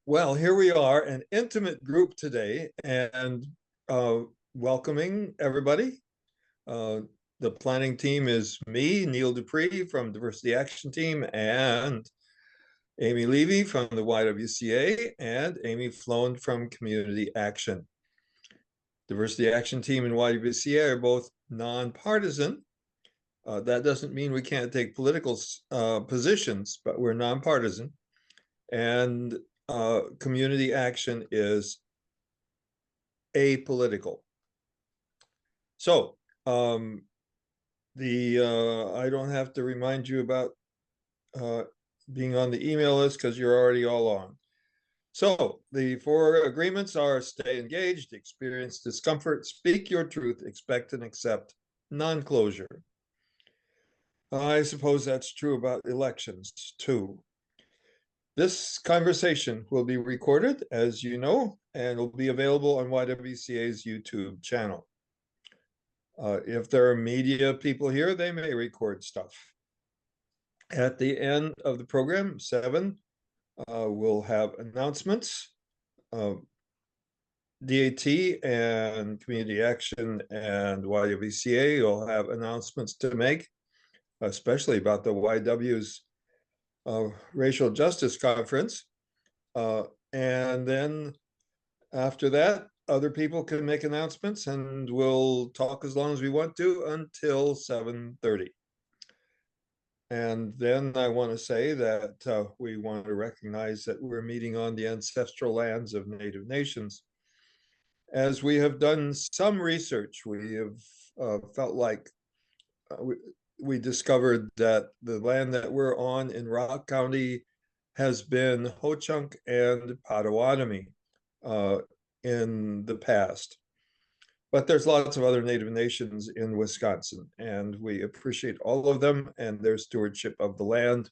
Well, here we are, an intimate group today, and uh, welcoming everybody. Uh, the planning team is me, Neil Dupree from Diversity Action Team, and Amy Levy from the YWCA, and Amy Flown from Community Action. Diversity Action Team and YWCA are both nonpartisan. That doesn't mean we can't take political positions, but we're nonpartisan. And Community Action is apolitical. So I don't have to remind you about uh, being on the email list because you're already all on. So the four agreements are: stay engaged, experience discomfort, speak your truth, expect and accept non-closure. I suppose that's true about elections too. This conversation will be recorded, as you know, and will be available on YWCA's YouTube channel. If there are media people here, they may record stuff. At the end of the program, 7, we'll have announcements. DAT and Community Action and YWCA will have announcements to make, especially about the YW's Racial Justice Conference. And then after that, other people can make announcements, and we'll talk as long as we want to until 7:30. And then I want to say that we want to recognize that we're meeting on the ancestral lands of Native nations. As we have done some research, we have felt like we discovered that the land that we're on in Rock County has been Ho-Chunk and Potawatomi in the past. But there's lots of other Native nations in Wisconsin, and we appreciate all of them and their stewardship of the land,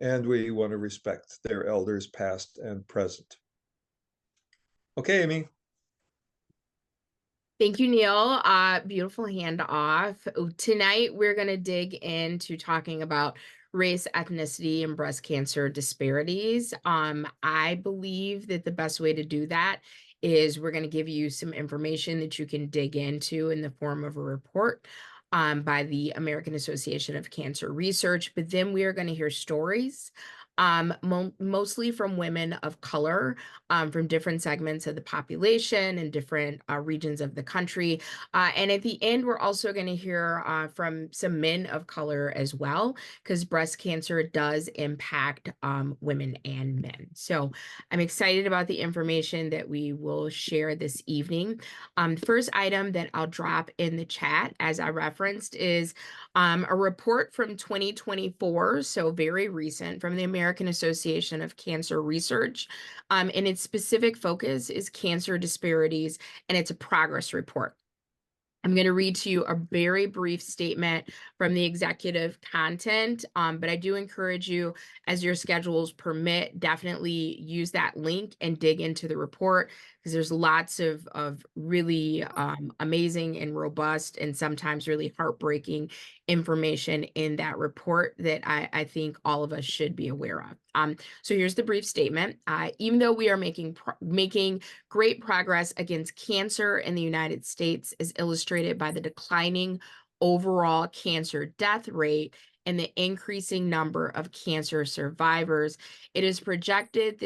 and we want to respect their elders past and present. Okay, Amy. Thank you, Neil. Beautiful handoff. Tonight, we're going to dig into talking about race, ethnicity, and breast cancer disparities. I believe that the best way to do that is we're going to give you some information that you can dig into in the form of a report by the American Association of Cancer Research. But then we are going to hear stories mostly from women of color from different segments of the population and different regions of the country. And at the end, we're also going to hear from some men of color as well, because breast cancer does impact women and men. So I'm excited about the information that we will share this evening. The first item that I'll drop in the chat, as I referenced, is a report from 2024, so very recent, from the American Association of Cancer Research. And its specific focus is cancer disparities, and it's a progress report. I'm going to read to you a very brief statement from the executive content, but I do encourage you, as your schedules permit, definitely use that link and dig into the report, because there's lots of really amazing and robust and sometimes really heartbreaking information in that report that I think all of us should be aware of. So here's the brief statement. Even though we are making great progress against cancer in the United States, as illustrated by the declining overall cancer death rate and the increasing number of cancer survivors, it is projected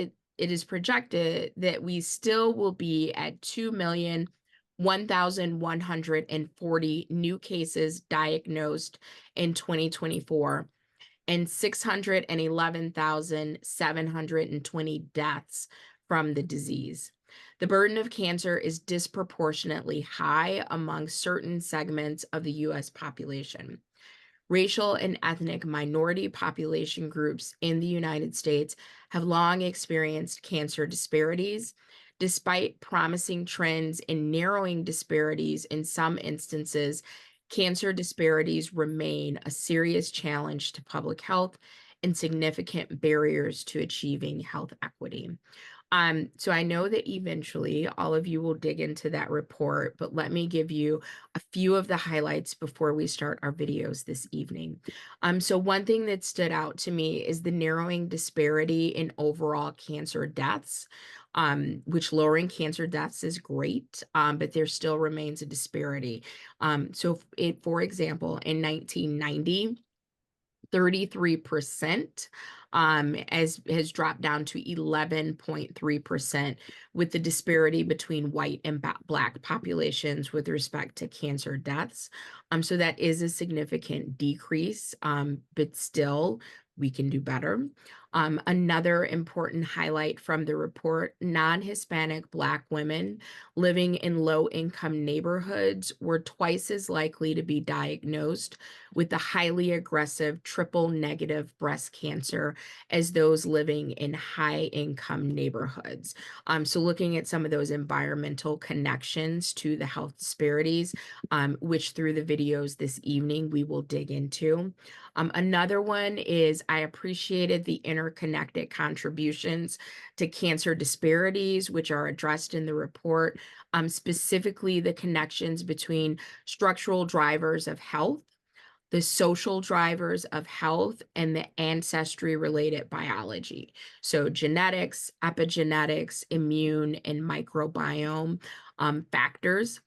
that we still will be at 2,001,140 new cases diagnosed in 2024 and 611,720 deaths from the disease. The burden of cancer is disproportionately high among certain segments of the U.S. population. Racial and ethnic minority population groups in the United States have long experienced cancer disparities. Despite promising trends in narrowing disparities in some instances, cancer disparities remain a serious challenge to public health and significant barriers to achieving health equity. So I know that eventually all of you will dig into that report, but let me give you a few of the highlights before we start our videos this evening. So one thing that stood out to me is the narrowing disparity in overall cancer deaths, which lowering cancer deaths is great, but there still remains a disparity. For example, in 1990, 33% has dropped down to 11.3%, with the disparity between white and black populations with respect to cancer deaths. So that is a significant decrease, but still we can do better. Another important highlight from the report: non-Hispanic Black women living in low-income neighborhoods were twice as likely to be diagnosed with the highly aggressive triple negative breast cancer as those living in high-income neighborhoods. So looking at some of those environmental connections to the health disparities, which through the videos this evening we will dig into. Another one is I appreciated the interconnected contributions to cancer disparities, which are addressed in the report, specifically the connections between structural drivers of health, the social drivers of health, and the ancestry-related biology. So genetics, epigenetics, immune, and microbiome factors.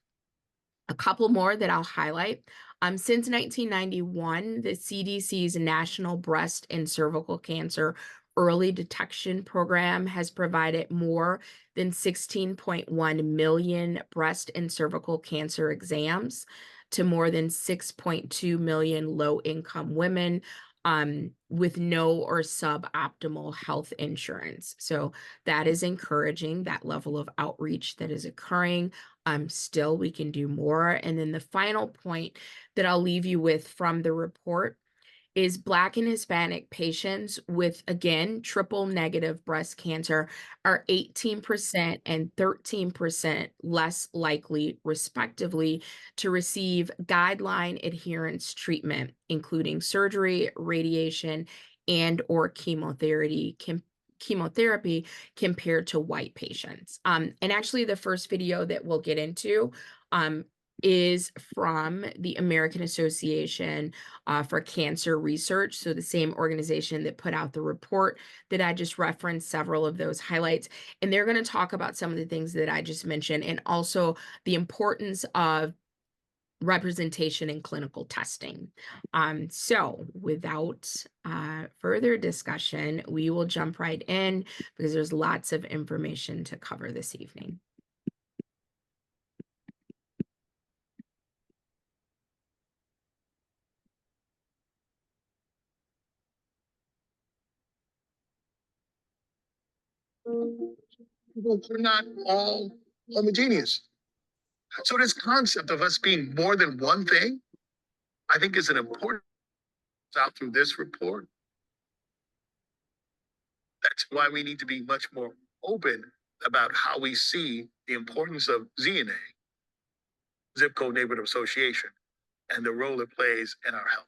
A couple more that I'll highlight. Since 1991, the CDC's National Breast and Cervical Cancer Early Detection Program has provided more than 16.1 million breast and cervical cancer exams to more than 6.2 million low-income women with no or suboptimal health insurance. So that is encouraging, that level of outreach that is occurring. Still, we can do more. And then the final point that I'll leave you with from the report is Black and Hispanic patients with, again, triple negative breast cancer are 18% and 13% less likely, respectively, to receive guideline adherence treatment, including surgery, radiation, and or chemotherapy compared to white patients. And actually, the first video that we'll get into is from the American Association for Cancer Research. So the same organization that put out the report that I just referenced, several of those highlights. And they're going to talk about some of the things that I just mentioned, and also the importance of representation in clinical testing. So without further discussion, we will jump right in because there's lots of information to cover this evening. Well, we're not all homogeneous. So this concept of us being more than one thing, I think is an important out through this report. That's why we need to be much more open about how we see the importance of ZNA, Zip Code Neighborhood Association, and the role it plays in our health.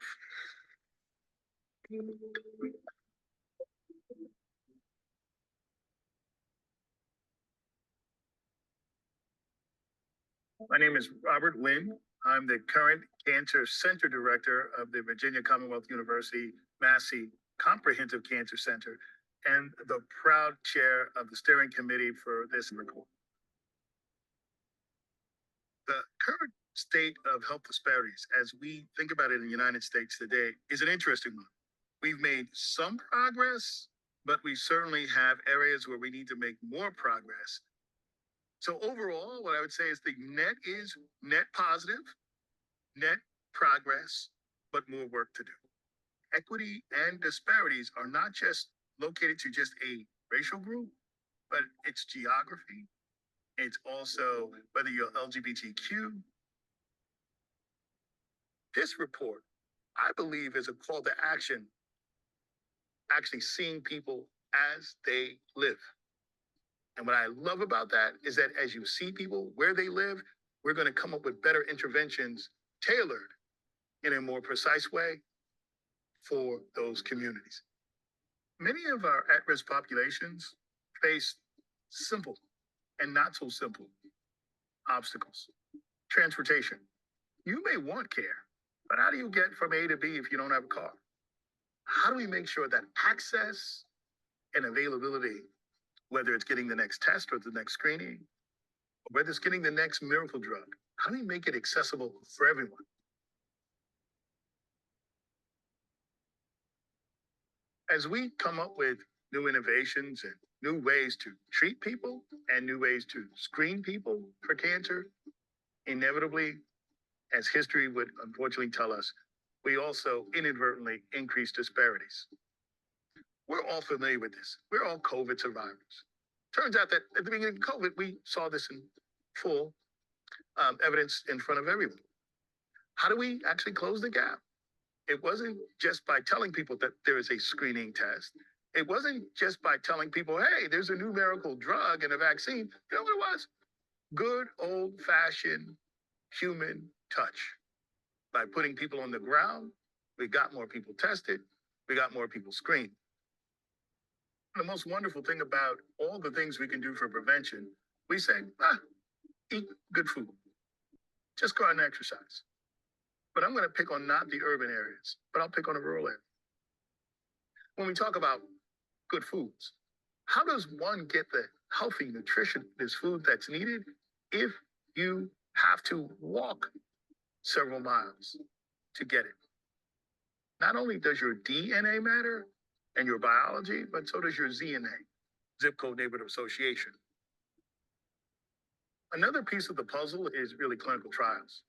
My name is Robert Lynn. I'm the current Cancer Center Director of the Virginia Commonwealth University Massey Comprehensive Cancer Center and the proud chair of the steering committee for this report. The current state of health disparities, as we think about it in the United States today, is an interesting one. We've made some progress, but we certainly have areas where we need to make more progress. So overall, what I would say is the net is net positive, net progress, but more work to do. Equity and disparities are not just located to just a racial group, but it's geography. It's also whether you're LGBTQ. This report, I believe, is a call to action, actually seeing people as they live. And what I love about that is that as you see people where they live, we're going to come up with better interventions tailored in a more precise way for those communities. Many of our at-risk populations face simple and not so simple obstacles. Transportation. You may want care, but how do you get from A to B if you don't have a car? How do we make sure that access and availability, whether it's getting the next test or the next screening, or whether it's getting the next miracle drug, how do we make it accessible for everyone? As we come up with new innovations and new ways to treat people and new ways to screen people for cancer, inevitably, as history would unfortunately tell us, we also inadvertently increase disparities. We're all familiar with this. We're all COVID survivors. Turns out that at the beginning of COVID, we saw this in full evidence in front of everyone. How do we actually close the gap? It wasn't just by telling people that there is a screening test. It wasn't just by telling people, hey, there's a new miracle drug and a vaccine. You know what it was? Good old-fashioned human touch. By putting people on the ground, we got more people tested, we got more people screened. The most wonderful thing about all the things we can do for prevention, we say, eat good food. Just go out and exercise. But I'm going to pick on not the urban areas, but I'll pick on the rural area. When we talk about good foods, how does one get the healthy, nutritious food that's needed if you have to walk several miles to get it? Not only does your DNA matter and your biology, but so does your ZNA, zip code neighborhood association. Another piece of the puzzle is really clinical trials.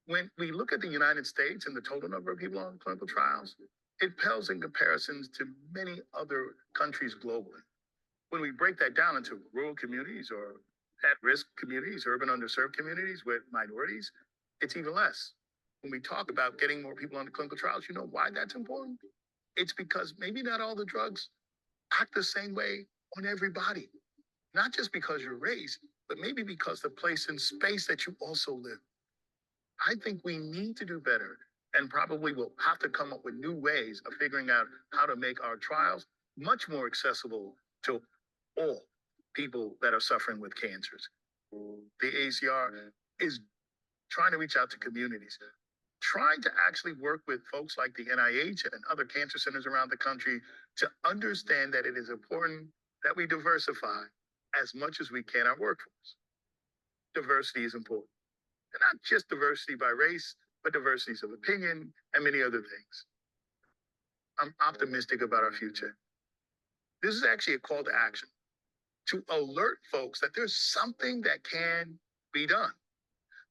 When we look at the United States and the total number of people on clinical trials, it pales in comparisons to many other countries globally. When we break that down into rural communities or at-risk communities, urban underserved communities with minorities, it's even less. When we talk about getting more people on the clinical trials, you know why that's important? It's because maybe not all the drugs act the same way on everybody. Not just because you're race, but maybe because the place and space that you also live. I think we need to do better and probably will have to come up with new ways of figuring out how to make our trials much more accessible to all people that are suffering with cancers. The ACR is trying to reach out to communities, trying to actually work with folks like the NIH and other cancer centers around the country to understand that it is important that we diversify as much as we can our workforce. Diversity is important. And not just diversity by race, but diversities of opinion and many other things. I'm optimistic about our future. This is actually a call to action to alert folks that there's something that can be done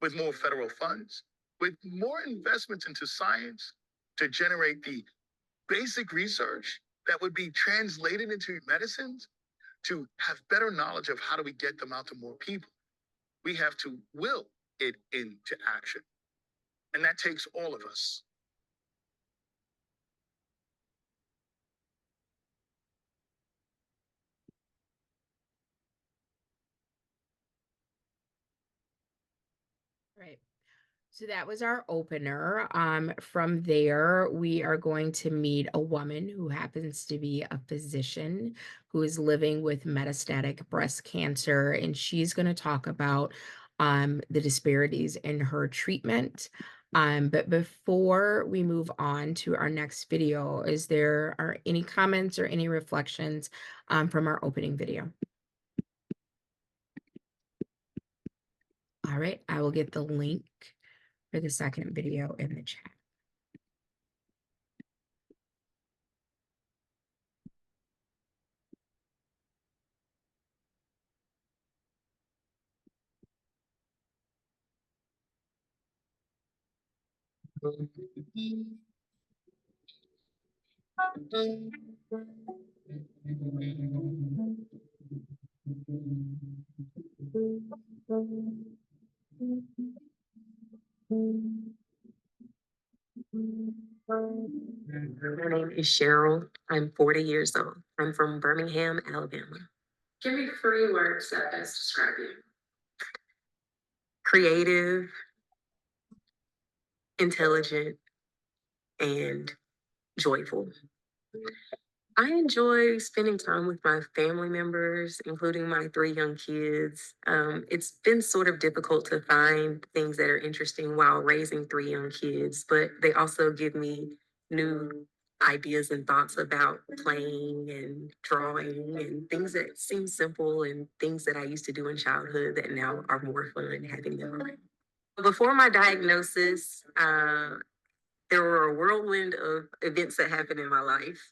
with more federal funds, with more investments into science to generate the basic research that would be translated into medicines, to have better knowledge of how do we get them out to more people. We have to will it into action. And that takes all of us. Right. So that was our opener. From there, we are going to meet a woman who happens to be a physician who is living with metastatic breast cancer, and she's going to talk about the disparities in her treatment. But before we move on to our next video, is there are any comments or any reflections from our opening video? All right, I will get the link for the second video in the chat. My name is Cheryl. I'm 40 years old. I'm from Birmingham, Alabama. Give me 3 words that best describe you. Creative, intelligent, and joyful. I enjoy spending time with my family members, including my 3 young kids. It's been sort of difficult to find things that are interesting while raising 3 young kids, but they also give me new ideas and thoughts about playing and drawing and things that seem simple and things that I used to do in childhood that now are more fun having them around. Before my diagnosis, there were a whirlwind of events that happened in my life.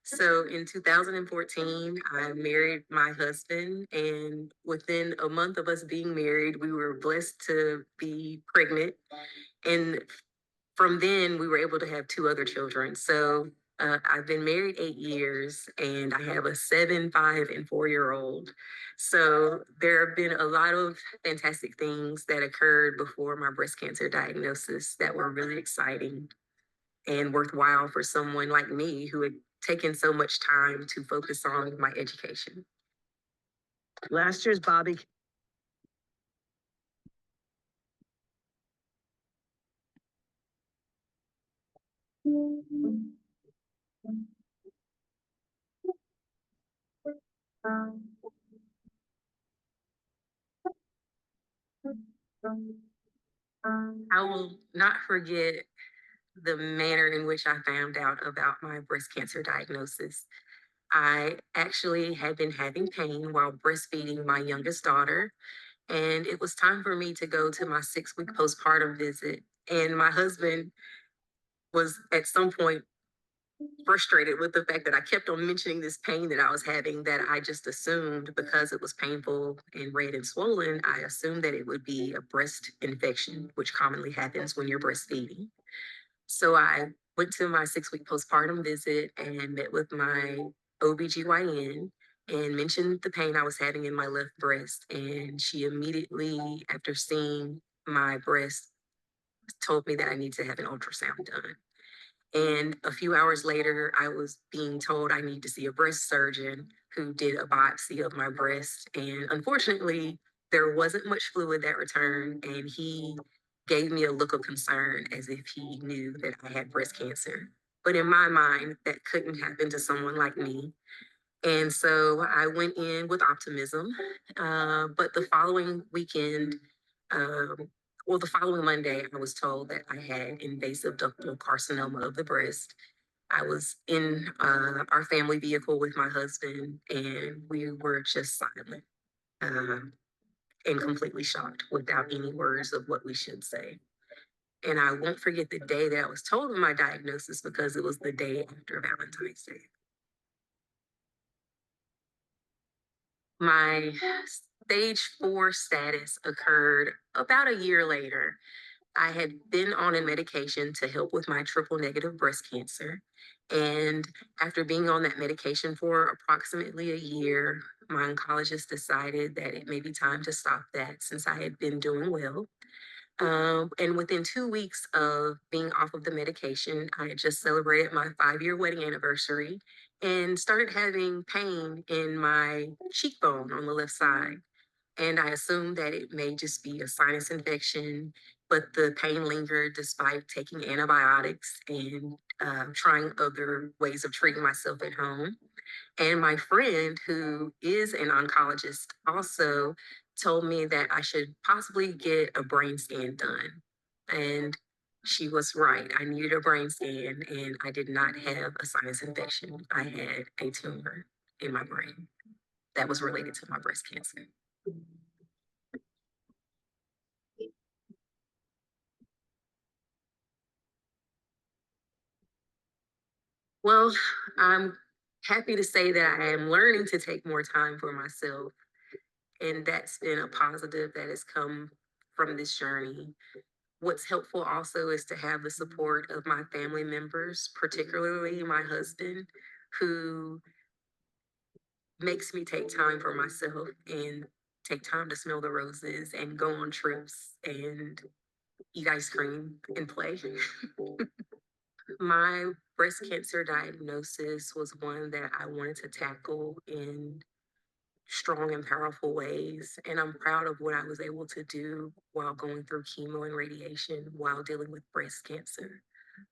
So in 2014, I married my husband, and within a month of us being married, we were blessed to be pregnant. And from then, we were able to have 2 other children. So I've been married 8 years, and I have a 7, 5, and 4 year old. So there have been a lot of fantastic things that occurred before my breast cancer diagnosis that were really exciting and worthwhile for someone like me who had taken so much time to focus on my education. Last year's Bobby. I will not forget the manner in which I found out about my breast cancer diagnosis. I actually had been having pain while breastfeeding my youngest daughter, and it was time for me to go to my 6 week postpartum visit. And my husband was at some point frustrated with the fact that I kept on mentioning this pain that I was having, that I just assumed because it was painful and red and swollen, I assumed that it would be a breast infection, which commonly happens when you're breastfeeding. So I went to my 6 week postpartum visit and met with my OBGYN and mentioned the pain I was having in my left breast. And she immediately, after seeing my breast, told me that I need to have an ultrasound done. And a few hours later, I was being told I need to see a breast surgeon who did a biopsy of my breast. And unfortunately, there wasn't much fluid that returned. And he gave me a look of concern as if he knew that I had breast cancer. But in my mind, that couldn't happen to someone like me. And so I went in with optimism. But the following weekend, um, the following Monday, I was told that I had invasive ductal carcinoma of the breast. I was in our family vehicle with my husband, and we were just silent uh, and completely shocked without any words of what we should say. And I won't forget the day that I was told of my diagnosis because it was the day after Valentine's Day. My stage 4 status occurred about a year later. I had been on a medication to help with my triple negative breast cancer. And after being on that medication for approximately a year, my oncologist decided that it may be time to stop that since I had been doing well. And within 2 weeks of being off of the medication, I had just celebrated my 5 year wedding anniversary and started having pain in my cheekbone on the left side. And I assumed that it may just be a sinus infection, but the pain lingered despite taking antibiotics and trying other ways of treating myself at home. And my friend, who is an oncologist, also told me that I should possibly get a brain scan done. And she was right. I needed a brain scan, and I did not have a sinus infection. I had a tumor in my brain that was related to my breast cancer. Well, I'm happy to say that I am learning to take more time for myself. And that's been a positive that has come from this journey. What's helpful also is to have the support of my family members, particularly my husband, who makes me take time for myself and take time to smell the roses and go on trips and eat ice cream and play. My breast cancer diagnosis was one that I wanted to tackle in strong and powerful ways. And I'm proud of what I was able to do while going through chemo and radiation while dealing with breast cancer.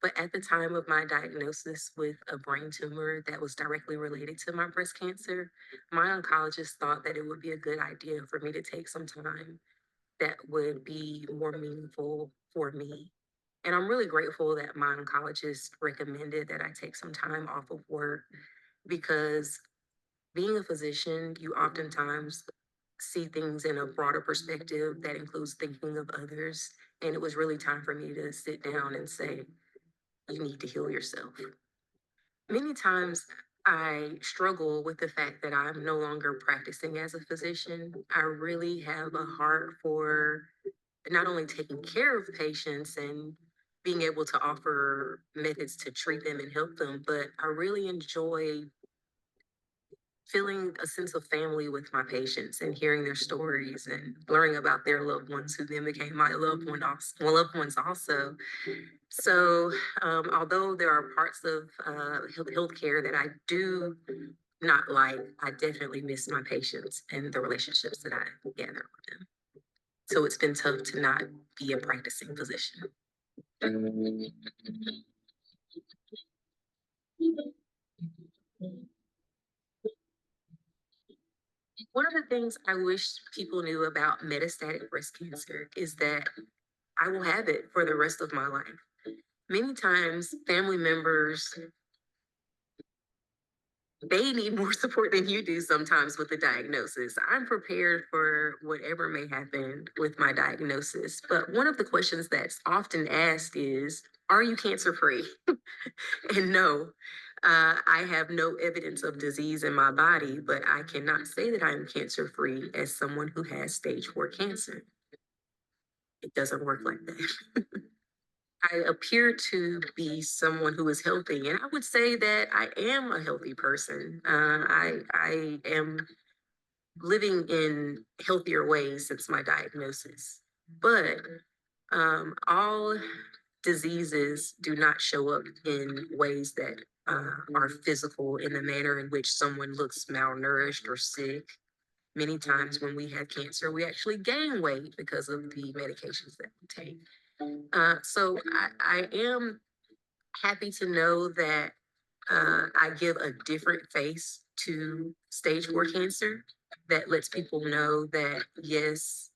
But at the time of my diagnosis with a brain tumor that was directly related to my breast cancer, my oncologist thought that it would be a good idea for me to take some time that would be more meaningful for me. And I'm really grateful that my oncologist recommended that I take some time off of work because being a physician, you oftentimes see things in a broader perspective that includes thinking of others. And it was really time for me to sit down and say, you need to heal yourself. Many times I struggle with the fact that I'm no longer practicing as a physician. I really have a heart for not only taking care of patients and being able to offer methods to treat them and help them, but I really enjoy feeling a sense of family with my patients and hearing their stories and learning about their loved ones who then became my loved ones also. So, although there are parts of healthcare that I do not like, I definitely miss my patients and the relationships that I gather with them. So it's been tough to not be a practicing physician. One of the things I wish people knew about metastatic breast cancer is that I will have it for the rest of my life. Many times, family members, they need more support than you do sometimes with the diagnosis. I'm prepared for whatever may happen with my diagnosis. But one of the questions that's often asked is, are you cancer free? And no, I have no evidence of disease in my body, but I cannot say that I'm cancer free as someone who has stage 4 cancer. It doesn't work like that. I appear to be someone who is healthy, and I would say that I am a healthy person. I am living in healthier ways since my diagnosis, but all diseases do not show up in ways that are physical in the manner in which someone looks malnourished or sick. Many times when we have cancer, we actually gain weight because of the medications that we take. So I am happy to know that I give a different face to stage 4 cancer that lets people know that, yes,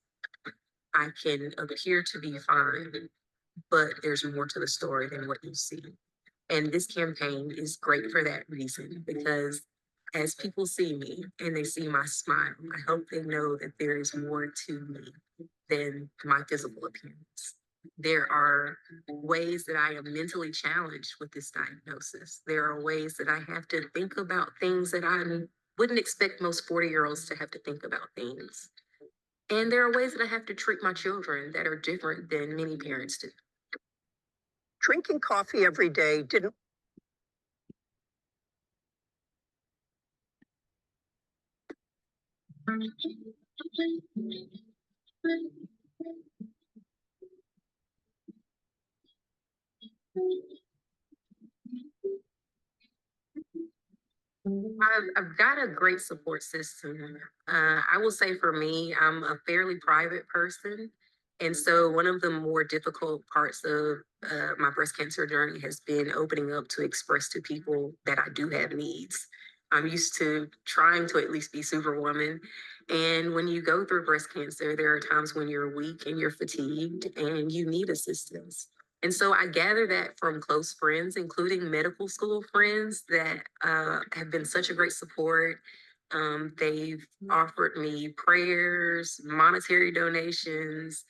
I can appear to be fine, but there's more to the story than what you see. And this campaign is great for that reason because as people see me and they see my smile, I hope they know that there is more to me than my physical appearance. There are ways that I am mentally challenged with this diagnosis. There are ways that I have to think about things that I wouldn't expect most 40-year-olds to have to think about things. And there are ways that I have to treat my children that are different than many parents do. Drinking coffee every day didn't. I've got a great support system. I will say for me, I'm a fairly private person. And so one of the more difficult parts of my breast cancer journey has been opening up to express to people that I do have needs. I'm used to trying to at least be superwoman. And when you go through breast cancer, there are times when you're weak and you're fatigued and you need assistance. And so I gather that from close friends, including medical school friends that have been such a great support. They've offered me prayers, monetary donations,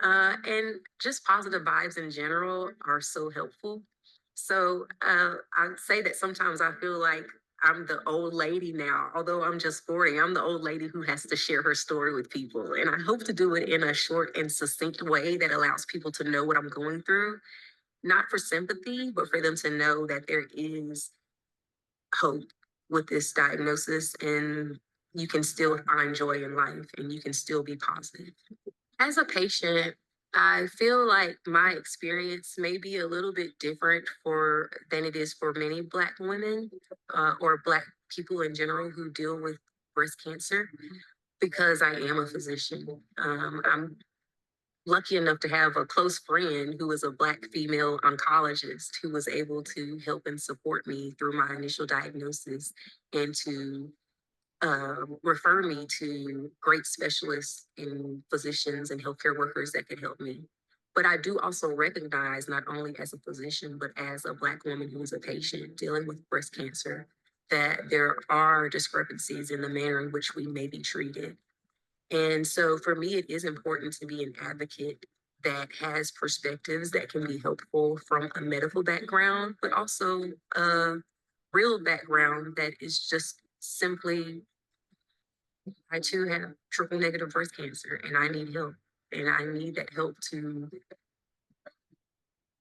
and just positive vibes in general are so helpful. So I say that sometimes I feel like I'm the old lady now, although I'm just 40. I'm the old lady who has to share her story with people. And I hope to do it in a short and succinct way that allows people to know what I'm going through, not for sympathy, but for them to know that there is hope with this diagnosis and you can still find joy in life and you can still be positive. As a patient, I feel like my experience may be a little bit different for than it is for many Black women or Black people in general who deal with breast cancer because I am a physician. I'm lucky enough to have a close friend who was a Black female oncologist who was able to help and support me through my initial diagnosis and to refer me to great specialists and physicians and healthcare workers that could help me. But I do also recognize, not only as a physician, but as a Black woman who is a patient dealing with breast cancer, that there are discrepancies in the manner in which we may be treated. And so for me, it is important to be an advocate that has perspectives that can be helpful from a medical background, but also a real background that is just simply, I too have triple negative breast cancer and I need help. And I need that help to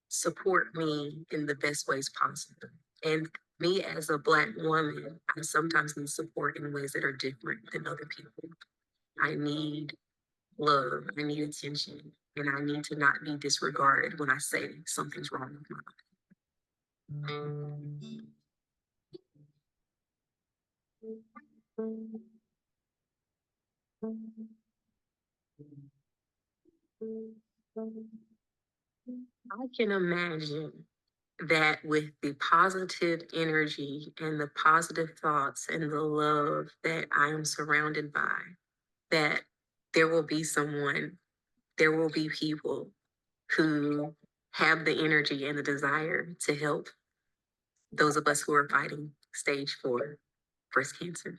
support me in the best ways possible. And me as a Black woman, I sometimes need support in ways that are different than other people. I need love, I need attention, and I need to not be disregarded when I say something's wrong with my life. I can imagine that with the positive energy and the positive thoughts and the love that I am surrounded by, that there will be someone, there will be people who have the energy and the desire to help those of us who are fighting stage 4 breast cancer.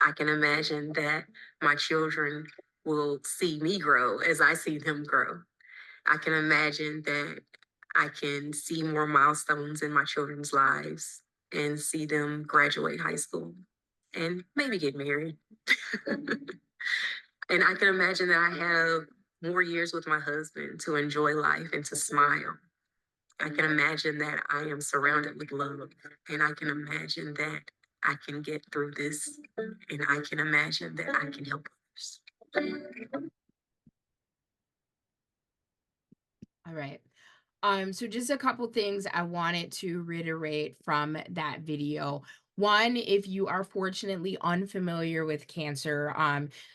I can imagine that my children will see me grow as I see them grow. I can imagine that I can see more milestones in my children's lives and see them graduate high school and maybe get married. And I can imagine that I have more years with my husband to enjoy life and to smile. I can imagine that I am surrounded with love, and I can imagine that I can get through this, and I can imagine that I can help others. All right. So just a couple things I wanted to reiterate from that video. One, if you are fortunately unfamiliar with cancer,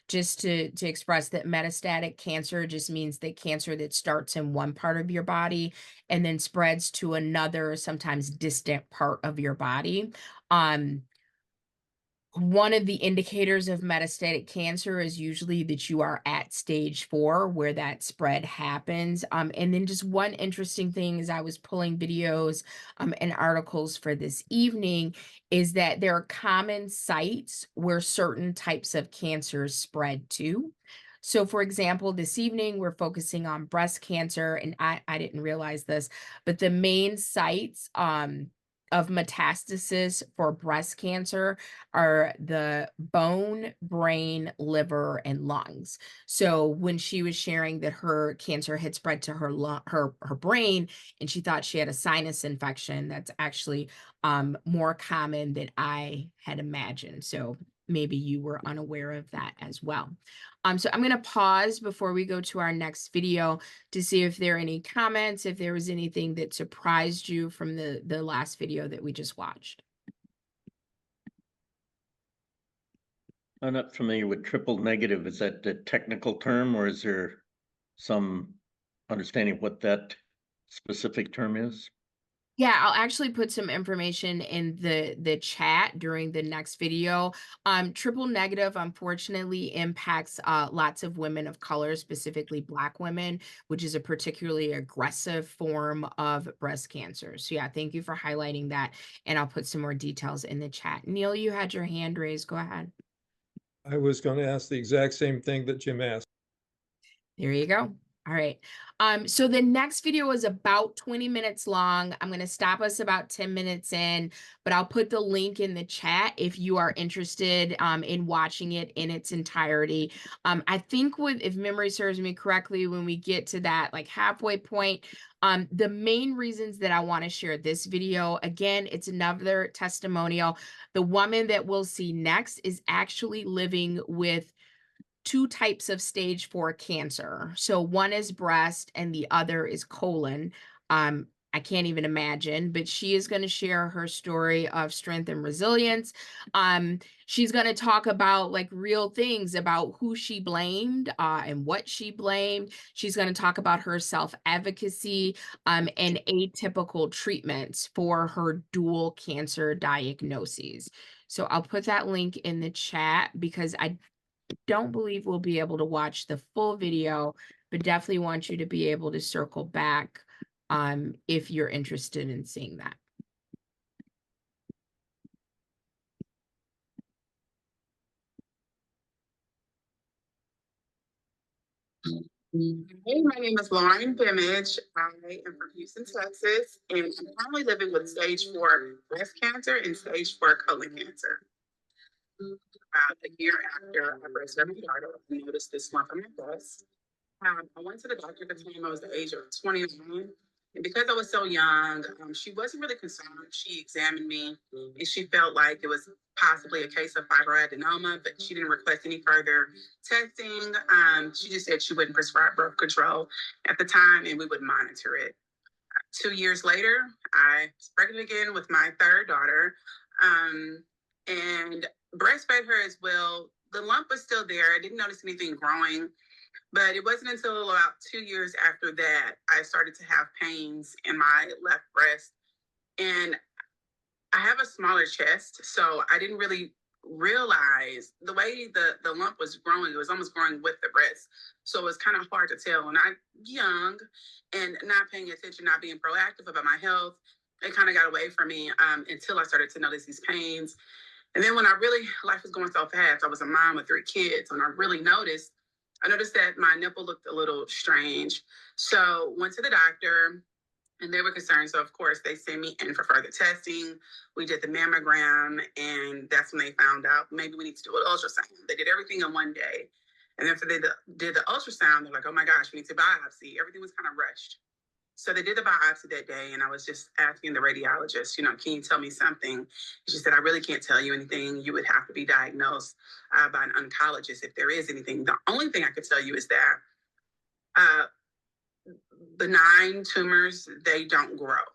just to express that metastatic cancer just means that cancer that starts in one part of your body and then spreads to another, sometimes distant part of your body. One of the indicators of metastatic cancer is usually that you are at stage 4 where that spread happens. And then just one interesting thing as I was pulling videos and articles for this evening is that there are common sites where certain types of cancers spread to. So for example, this evening we're focusing on breast cancer, and I didn't realize this, but the main sites of metastasis for breast cancer are the bone, brain, liver, and lungs. So when she was sharing that her cancer had spread to her brain, and she thought she had a sinus infection, that's actually more common than I had imagined. So maybe you were unaware of that as well. So I'm going to pause before we go to our next video to see if there are any comments, if there was anything that surprised you from the last video that we just watched. I'm not familiar with triple negative. Is that the technical term, or is there some understanding of what that specific term is? Yeah, I'll actually put some information in the chat during the next video. Triple negative unfortunately impacts lots of women of color, specifically Black women, which is a particularly aggressive form of breast cancer. So yeah, thank you for highlighting that, and I'll put some more details in the chat. Neil, you had your hand raised. Go ahead. I was going to ask the exact same thing that Jim asked. There you go. All right. So the next video is about 20 minutes long. I'm going to stop us about 10 minutes in, but I'll put the link in the chat if you are interested in watching it in its entirety. I think if memory serves me correctly, when we get to that like halfway point, the main reasons that I want to share this video, again, it's another testimonial. The woman that we'll see next is actually living with 2 types of stage 4 cancer. So one is breast and the other is colon. I can't even imagine, but she is going to share her story of strength and resilience. She's going to talk about like real things about who she blamed and what she blamed. She's going to talk about her self-advocacy and atypical treatments for her dual cancer diagnoses. So I'll put that link in the chat because I don't believe we'll be able to watch the full video, but definitely want you to be able to circle back if you're interested in seeing that. Hey, my name is Lauren Dimage. I am from Houston, Texas, and I'm currently living with stage 4 breast cancer and stage 4 colon cancer. About a year after I breast my daughter, I noticed this lump on my breast. I went to the doctor at the time I was the age of 29. And because I was so young, she wasn't really concerned. She examined me and she felt like it was possibly a case of fibroadenoma, but she didn't request any further testing. She just said she wouldn't prescribe birth control at the time and we would monitor it. 2 years later, I was pregnant again with my third daughter and breastfed her as well. The lump was still there. I didn't notice anything growing. But it wasn't until about 2 years after that, I started to have pains in my left breast. And I have a smaller chest, so I didn't really realize the way the lump was growing. It was almost growing with the breast. So it was kind of hard to tell. And I'm young and not paying attention, not being proactive about my health. It kind of got away from me until I started to notice these pains. And then when life was going so fast, I was a mom with 3 kids, and I noticed that my nipple looked a little strange. So went to the doctor and they were concerned. So of course they sent me in for further testing. We did the mammogram and that's when they found out maybe we need to do an ultrasound. They did everything in one day. And after they did the ultrasound, they're like, oh my gosh, we need to biopsy. Everything was kind of rushed. So they did the biopsy that day, and I was just asking the radiologist, can you tell me something? She said, I really can't tell you anything. You would have to be diagnosed by an oncologist if there is anything. The only thing I could tell you is that benign tumors, they don't grow.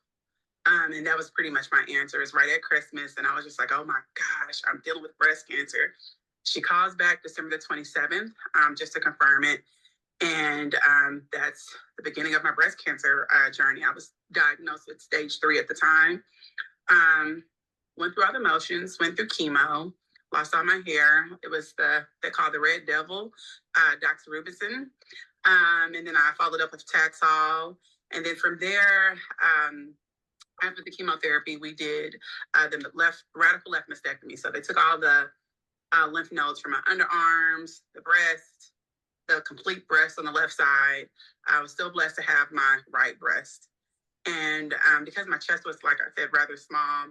And that was pretty much my answer. It's right at Christmas, and I was just like, oh my gosh, I'm dealing with breast cancer. She calls back December the 27th just to confirm it. And that's the beginning of my breast cancer journey. I was diagnosed with stage 3 at the time. Went through all the motions, went through chemo, lost all my hair. It was they call the Red Devil, doxorubicin. And then I followed up with Taxol. And then from there, after the chemotherapy, we did the radical left mastectomy. So they took all the lymph nodes from my underarms, the breast, the complete breast on the left side. I was still blessed to have my right breast. And because my chest was, like I said, rather small,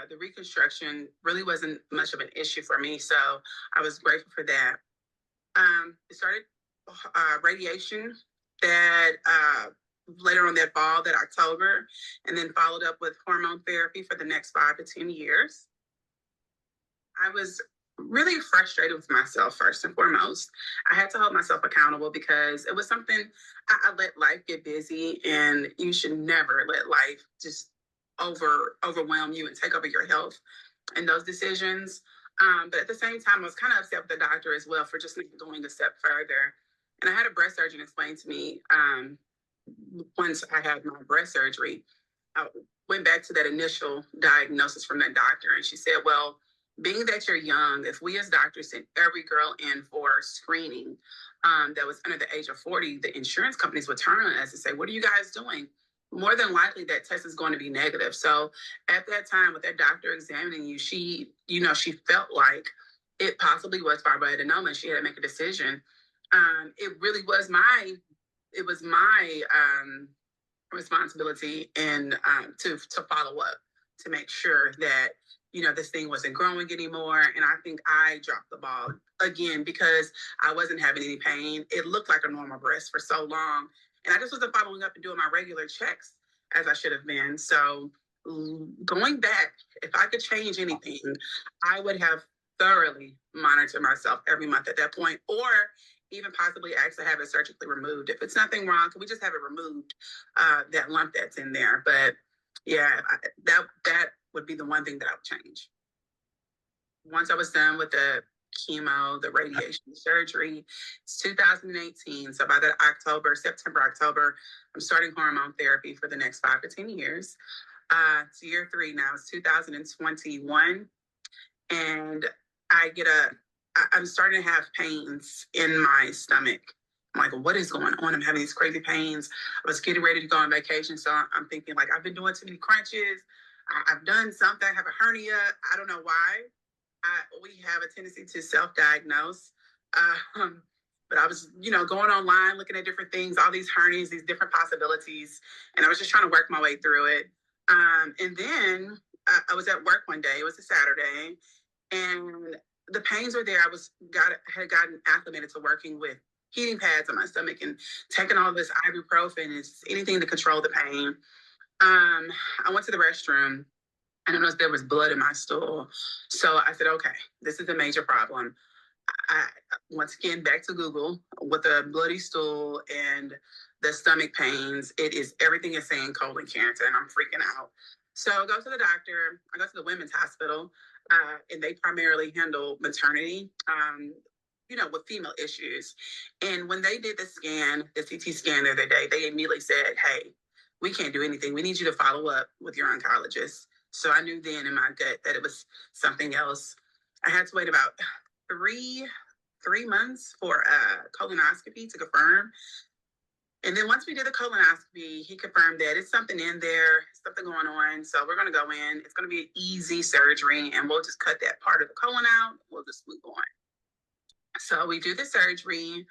the reconstruction really wasn't much of an issue for me. So I was grateful for that. It started radiation that later on that fall, that October, and then followed up with hormone therapy for the next 5 to 10 years. I was really frustrated with myself first and foremost. I had to hold myself accountable because it was something I let life get busy, and you should never let life just overwhelm you and take over your health and those decisions. But at the same time, I was kind of upset with the doctor as well for just going a step further. And I had a breast surgeon explain to me once I had my breast surgery, I went back to that initial diagnosis from that doctor, and she said, well, being that you're young, if we as doctors sent every girl in for screening that was under the age of 40, the insurance companies would turn on us and say, what are you guys doing? More than likely that test is going to be negative. So at that time, with that doctor examining you, she felt like it possibly was fibroadenoma, and she had to make a decision. It really was my responsibility and to follow up, to make sure that this thing wasn't growing anymore. And I think I dropped the ball again because I wasn't having any pain. It looked like a normal breast for so long, and I just wasn't following up and doing my regular checks as I should have been. So going back, if I could change anything, I would have thoroughly monitored myself every month at that point, or even possibly ask to have it surgically removed. If it's nothing wrong, can we just have it removed, that lump that's in there? But yeah, that would be the one thing that I would change. Once I was done with the chemo, the radiation surgery, it's 2018. So by the September, October, I'm starting hormone therapy for the next 5 to 10 years. It's year 3 now. It's 2021. And I'm starting to have pains in my stomach. I'm like, what is going on? I'm having these crazy pains. I was getting ready to go on vacation. So I'm thinking, like, I've been doing too many crunches. I've done something. I have a hernia. I don't know why. We have a tendency to self-diagnose. But I was, going online, looking at different things, all these hernias, these different possibilities. And I was just trying to work my way through it. And then I was at work one day. It was a Saturday. And the pains were there. Had gotten acclimated to working with heating pads on my stomach and taking all this ibuprofen and anything to control the pain. I went to the restroom. I noticed there was blood in my stool. So I said, okay, this is a major problem. I once again, back to Google with the bloody stool and the stomach pains. Everything is saying colon cancer, and I'm freaking out. So I go to the doctor. I go to the women's hospital, and they primarily handle maternity, with female issues. And when they did the CT scan the other day, they immediately said, hey, we can't do anything. We need you to follow up with your oncologist. So I knew then in my gut that it was something else. I had to wait about three months for a colonoscopy to confirm. And then once we did the colonoscopy, he confirmed that it's something in there, something going on. So we're going to go in. It's going to be an easy surgery, and we'll just cut that part of the colon out. We'll just move on. So we do the surgery.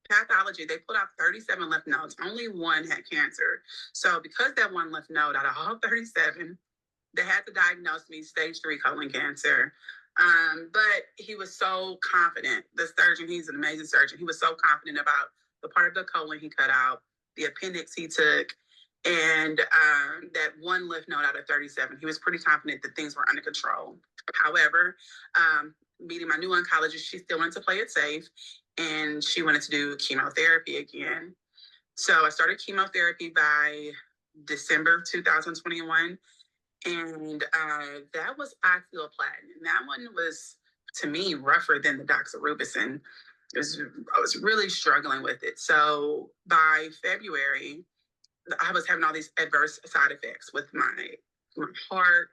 Pathology, they pulled out 37 lymph nodes. Only one had cancer. So because that one lymph node out of all 37, they had to diagnose me stage 3 colon cancer. But he was so confident. The surgeon, he's an amazing surgeon. He was so confident about the part of the colon he cut out, the appendix he took, and that one lymph node out of 37. He was pretty confident that things were under control. However, meeting my new oncologist, she still wanted to play it safe, and she wanted to do chemotherapy again. So I started chemotherapy by December 2021. And that was oxaliplatin. And that one was, to me, rougher than the doxorubicin. I was really struggling with it. So by February, I was having all these adverse side effects with my heart,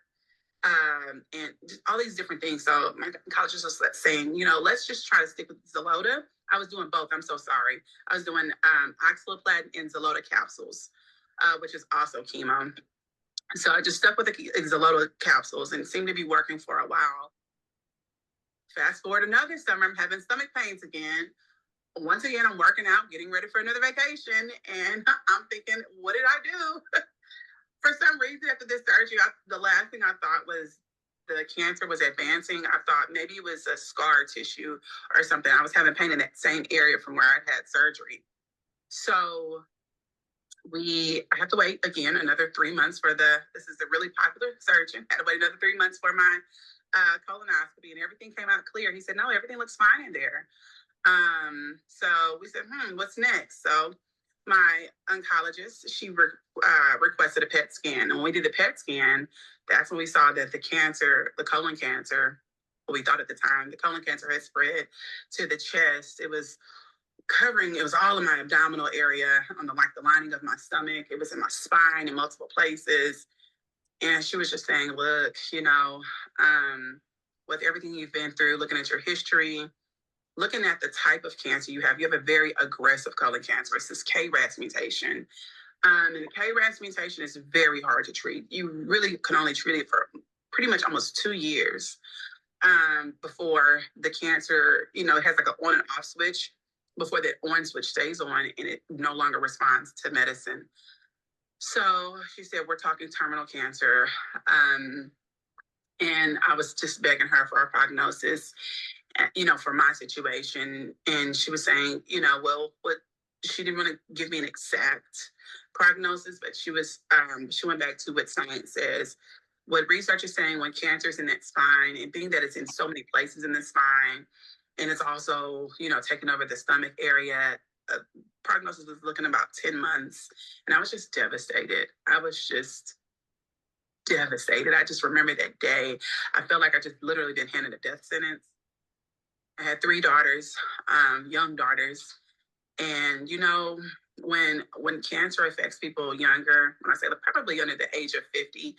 and just all these different things. So my oncologist was saying, let's just try to stick with Xeloda. I was doing both. I'm so sorry. I was doing oxaliplatin and Xeloda capsules, which is also chemo. So I just stuck with the Xeloda capsules and seemed to be working for a while. Fast forward another summer, I'm having stomach pains again. Once again, I'm working out, getting ready for another vacation, and I'm thinking, what did I do? For some reason, after this surgery, the last thing I thought was the cancer was advancing. I thought maybe it was a scar tissue or something. I was having pain in that same area from where I had surgery. So I have to wait again another 3 months this is a really popular surgeon. I had to wait another 3 months for my colonoscopy, and everything came out clear. He said, no, everything looks fine in there. So we said, what's next? So my oncologist, she requested a PET scan. And when we did the PET scan, that's when we saw that the colon cancer, what we thought at the time, the colon cancer had spread to the chest. It was all in my abdominal area, on the lining of my stomach. It was in my spine in multiple places. And she was just saying, look, with everything you've been through, looking at your history, looking at the type of cancer you have a very aggressive colon cancer. It's this KRAS mutation. And the KRAS mutation is very hard to treat. You really can only treat it for pretty much almost 2 years before the cancer, it has like an on and off switch, before that on switch stays on and it no longer responds to medicine. So she said, we're talking terminal cancer. And I was just begging her for a prognosis, for my situation. And she was saying, she didn't want to give me an exact prognosis, but she went back to what science says. What research is saying, when cancer is in that spine, and being that it's in so many places in the spine, And it's also, you know, taking over the stomach area. Prognosis was looking about 10 months. And I was just devastated. I was just devastated. I just remember that day. I felt like I just literally been handed a death sentence. I had 3 daughters, young daughters. And, you know, when cancer affects people younger, when I say probably under the age of 50,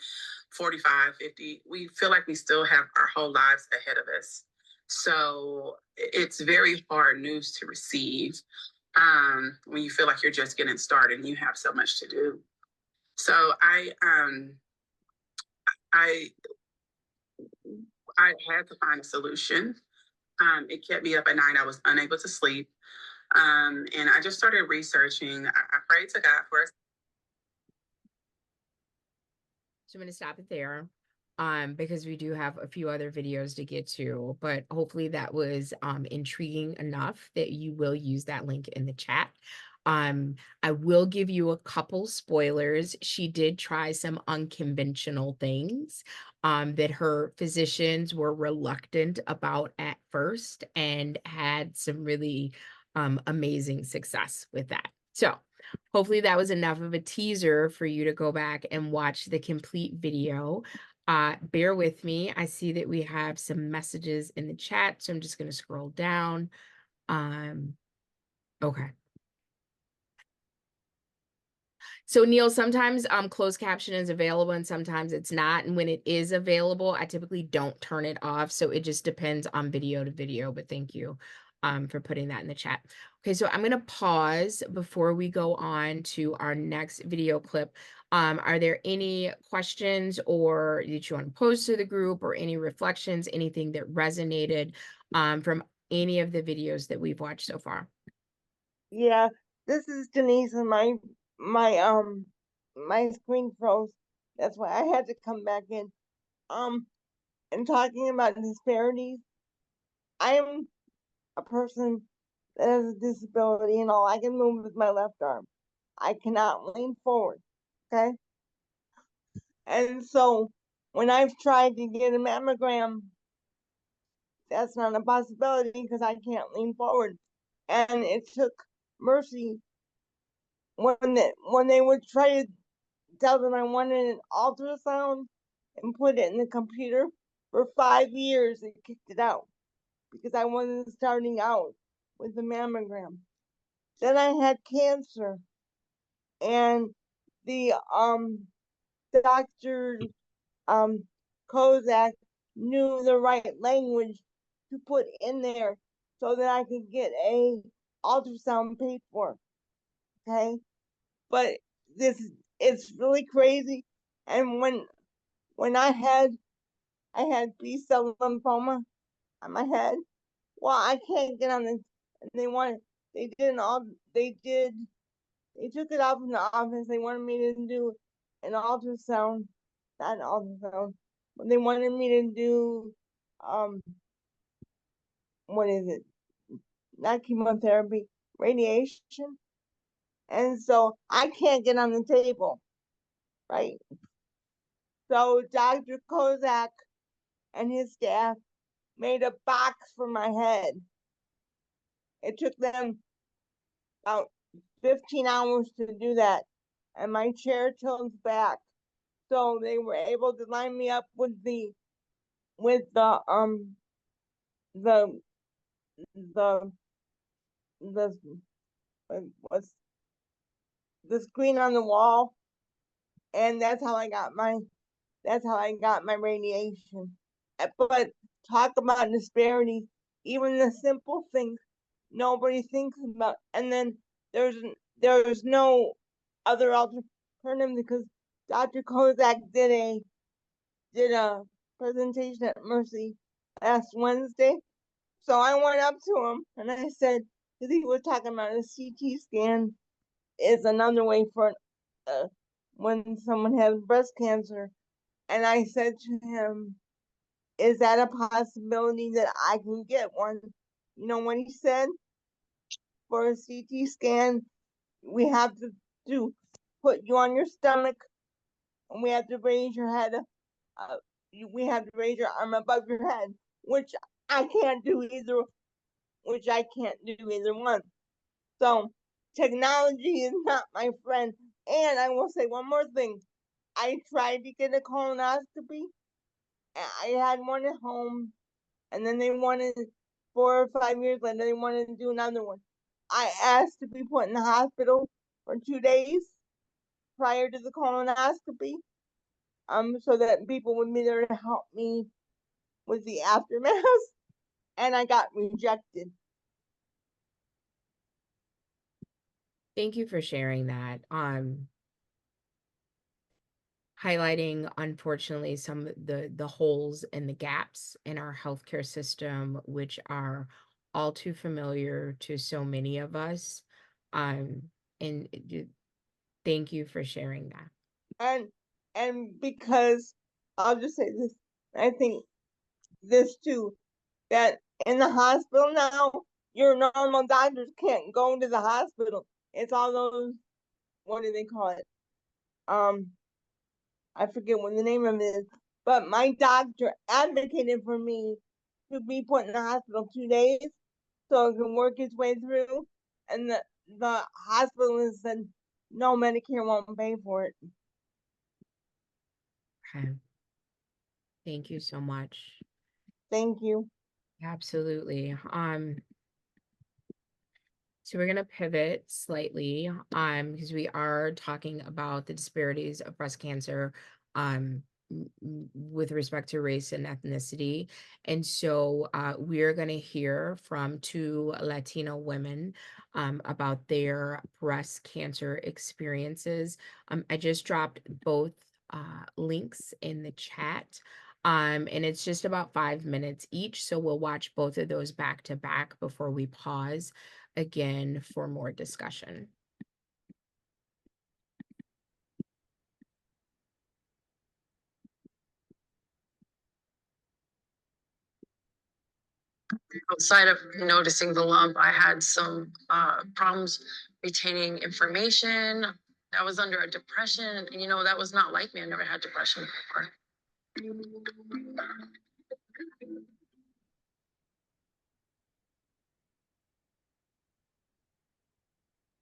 45, 50, we feel like we still have our whole lives ahead of us. So it's very hard news to receive when you feel like you're just getting started and you have so much to do. So I had to find a solution. It kept me up at night. I was unable to sleep. And I just started researching. I prayed to God for us. So I'm going to stop it there because we do have a few other videos to get to, but hopefully that was intriguing enough that you will use that link in the chat. I will give you a couple spoilers. She did try some unconventional things that her physicians were reluctant about at first and had some really amazing success with that. So hopefully that was enough of a teaser for you to go back and watch the complete video. Bear with me. I see that we have some messages in the chat, so I'm just going to scroll down. Okay. So Neil, sometimes closed caption is available and sometimes it's not. And when it is available, I typically don't turn it off. So it just depends on video to video, but thank you for putting that in the chat. Okay, so I'm going to pause before we go on to our next video clip. Are there any questions or that you want to pose to the group or any reflections, anything that resonated from any of the videos that we've watched so far? Yeah, this is Denise, and my screen froze. That's why I had to come back in. And talking about disparities, I am a person that has a disability and all I can move with my left arm. I cannot lean forward. Okay. And so when I've tried to get a mammogram, that's not a possibility because I can't lean forward. And it took Mercy when they would try to tell them I wanted an ultrasound and put it in the computer. For 5 years, they kicked it out because I wasn't starting out with the mammogram. Then I had cancer, and the Dr. Kozak knew the right language to put in there so that I could get a ultrasound paid for. Okay, but it's really crazy. And when I had B-cell lymphoma on my head, well, I can't get on the, and they took it off in the office. They wanted me to do an ultrasound, not an ultrasound, but they wanted me to do, what is it? Not chemotherapy, radiation. And so I can't get on the table, right? So Dr. Kozak and his staff made a box for my head. It took them about 15 hours to do that, and my chair tilts back. So they were able to line me up with the what's the screen on the wall, and that's how I got my radiation. But talk about disparity, even the simple things nobody thinks about. And then there's no other alternative because Dr. Kozak did a presentation at Mercy last Wednesday. So I went up to him and I said, because he was talking about a CT scan is another way for when someone has breast cancer. And I said to him, is that a possibility that I can get one? You know what he said? For a CT scan, we have to put you on your stomach and we have to raise your head. We have to raise your arm above your head, which I can't do either which I can't do either one. So technology is not my friend. And I will say one more thing. I tried to get a colonoscopy. I had one at home, and then they wanted 4 or 5 years later, they wanted to do another one. I asked to be put in the hospital for 2 days prior to the colonoscopy, so that people would be there to help me with the aftermath, and I got rejected. Thank you for sharing that. Highlighting, unfortunately, some of the holes and the gaps in our healthcare system, which are all too familiar to so many of us. And thank you for sharing that. And because I'll just say this, I think this too, that in the hospital now, your normal doctors can't go to the hospital. It's all those, what do they call it? I forget what the name of it is, but my doctor advocated for me to be put in the hospital 2 days so it can work its way through. And the hospital said, no, Medicare won't pay for it. Okay. Thank you so much. Thank you. Absolutely. So we're gonna pivot slightly, because we are talking about the disparities of breast cancer, with respect to race and ethnicity. And so we're gonna hear from two Latino women about their breast cancer experiences. I just dropped both links in the chat. And it's just about 5 minutes each. So we'll watch both of those back to back before we pause again for more discussion. Outside of noticing the lump, I had some problems retaining information. I was under a depression, and that was not like me. I never had depression before.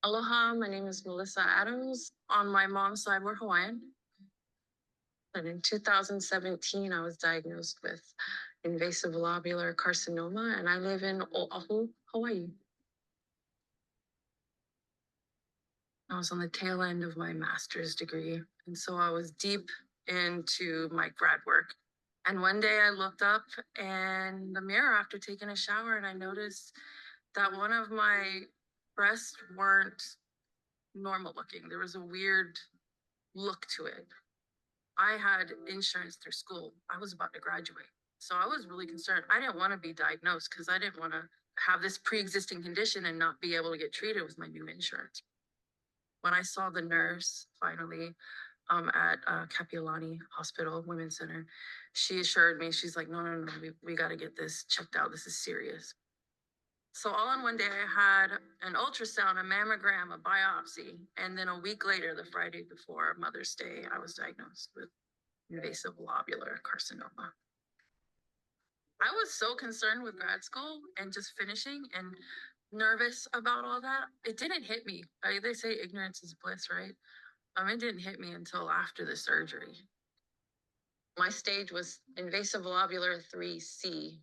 Aloha, my name is Melissa Adams. On my mom's side, we're Hawaiian. And in 2017, I was diagnosed with invasive lobular carcinoma, and I live in Oahu, Hawaii. I was on the tail end of my master's degree, and so I was deep into my grad work. And one day I looked up in the mirror after taking a shower, and I noticed that one of my breasts weren't normal looking. There was a weird look to it. I had insurance through school. I was about to graduate. So I was really concerned. I didn't want to be diagnosed because I didn't want to have this pre-existing condition and not be able to get treated with my new insurance. When I saw the nurse finally at Kapiolani Hospital Women's Center, she assured me, she's like, no, we got to get this checked out. This is serious. So all in one day, I had an ultrasound, a mammogram, a biopsy, and then a week later, the Friday before Mother's Day, I was diagnosed with invasive lobular carcinoma. I was so concerned with grad school and just finishing and nervous about all that. It didn't hit me. They say ignorance is bliss, right? It didn't hit me until after the surgery. My stage was invasive lobular 3C.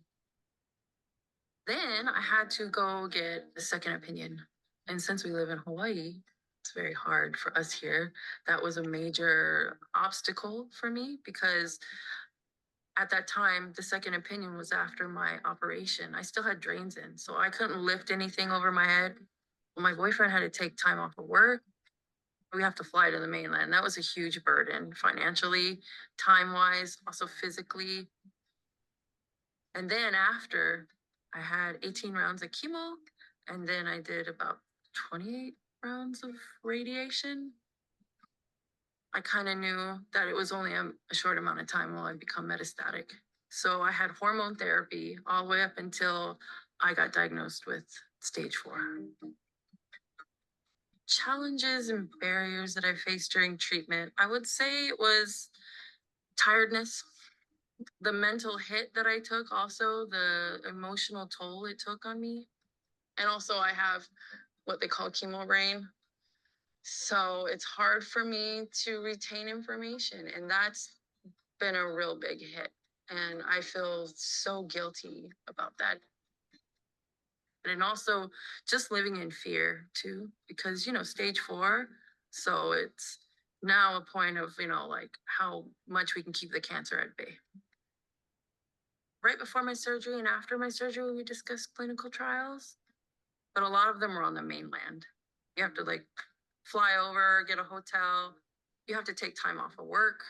Then I had to go get a second opinion. And since we live in Hawaii, it's very hard for us here. That was a major obstacle for me because at that time, the second opinion was after my operation. I still had drains in, so I couldn't lift anything over my head. My boyfriend had to take time off of work. We have to fly to the mainland. That was a huge burden financially, time-wise, also physically. And then after, I had 18 rounds of chemo, and then I did about 28 rounds of radiation. I kind of knew that it was only a short amount of time while I become metastatic. So I had hormone therapy all the way up until I got diagnosed with stage 4. Challenges and barriers that I faced during treatment, I would say it was tiredness, the mental hit that I took, also the emotional toll it took on me. And also I have what they call chemo brain. So it's hard for me to retain information, and that's been a real big hit. And I feel so guilty about that. And also just living in fear too, because, you know, stage 4. So it's now a point of, you know, like how much we can keep the cancer at bay. Right before my surgery and after my surgery, we discussed clinical trials, but a lot of them were on the mainland. You have to like fly over, get a hotel. You have to take time off of work.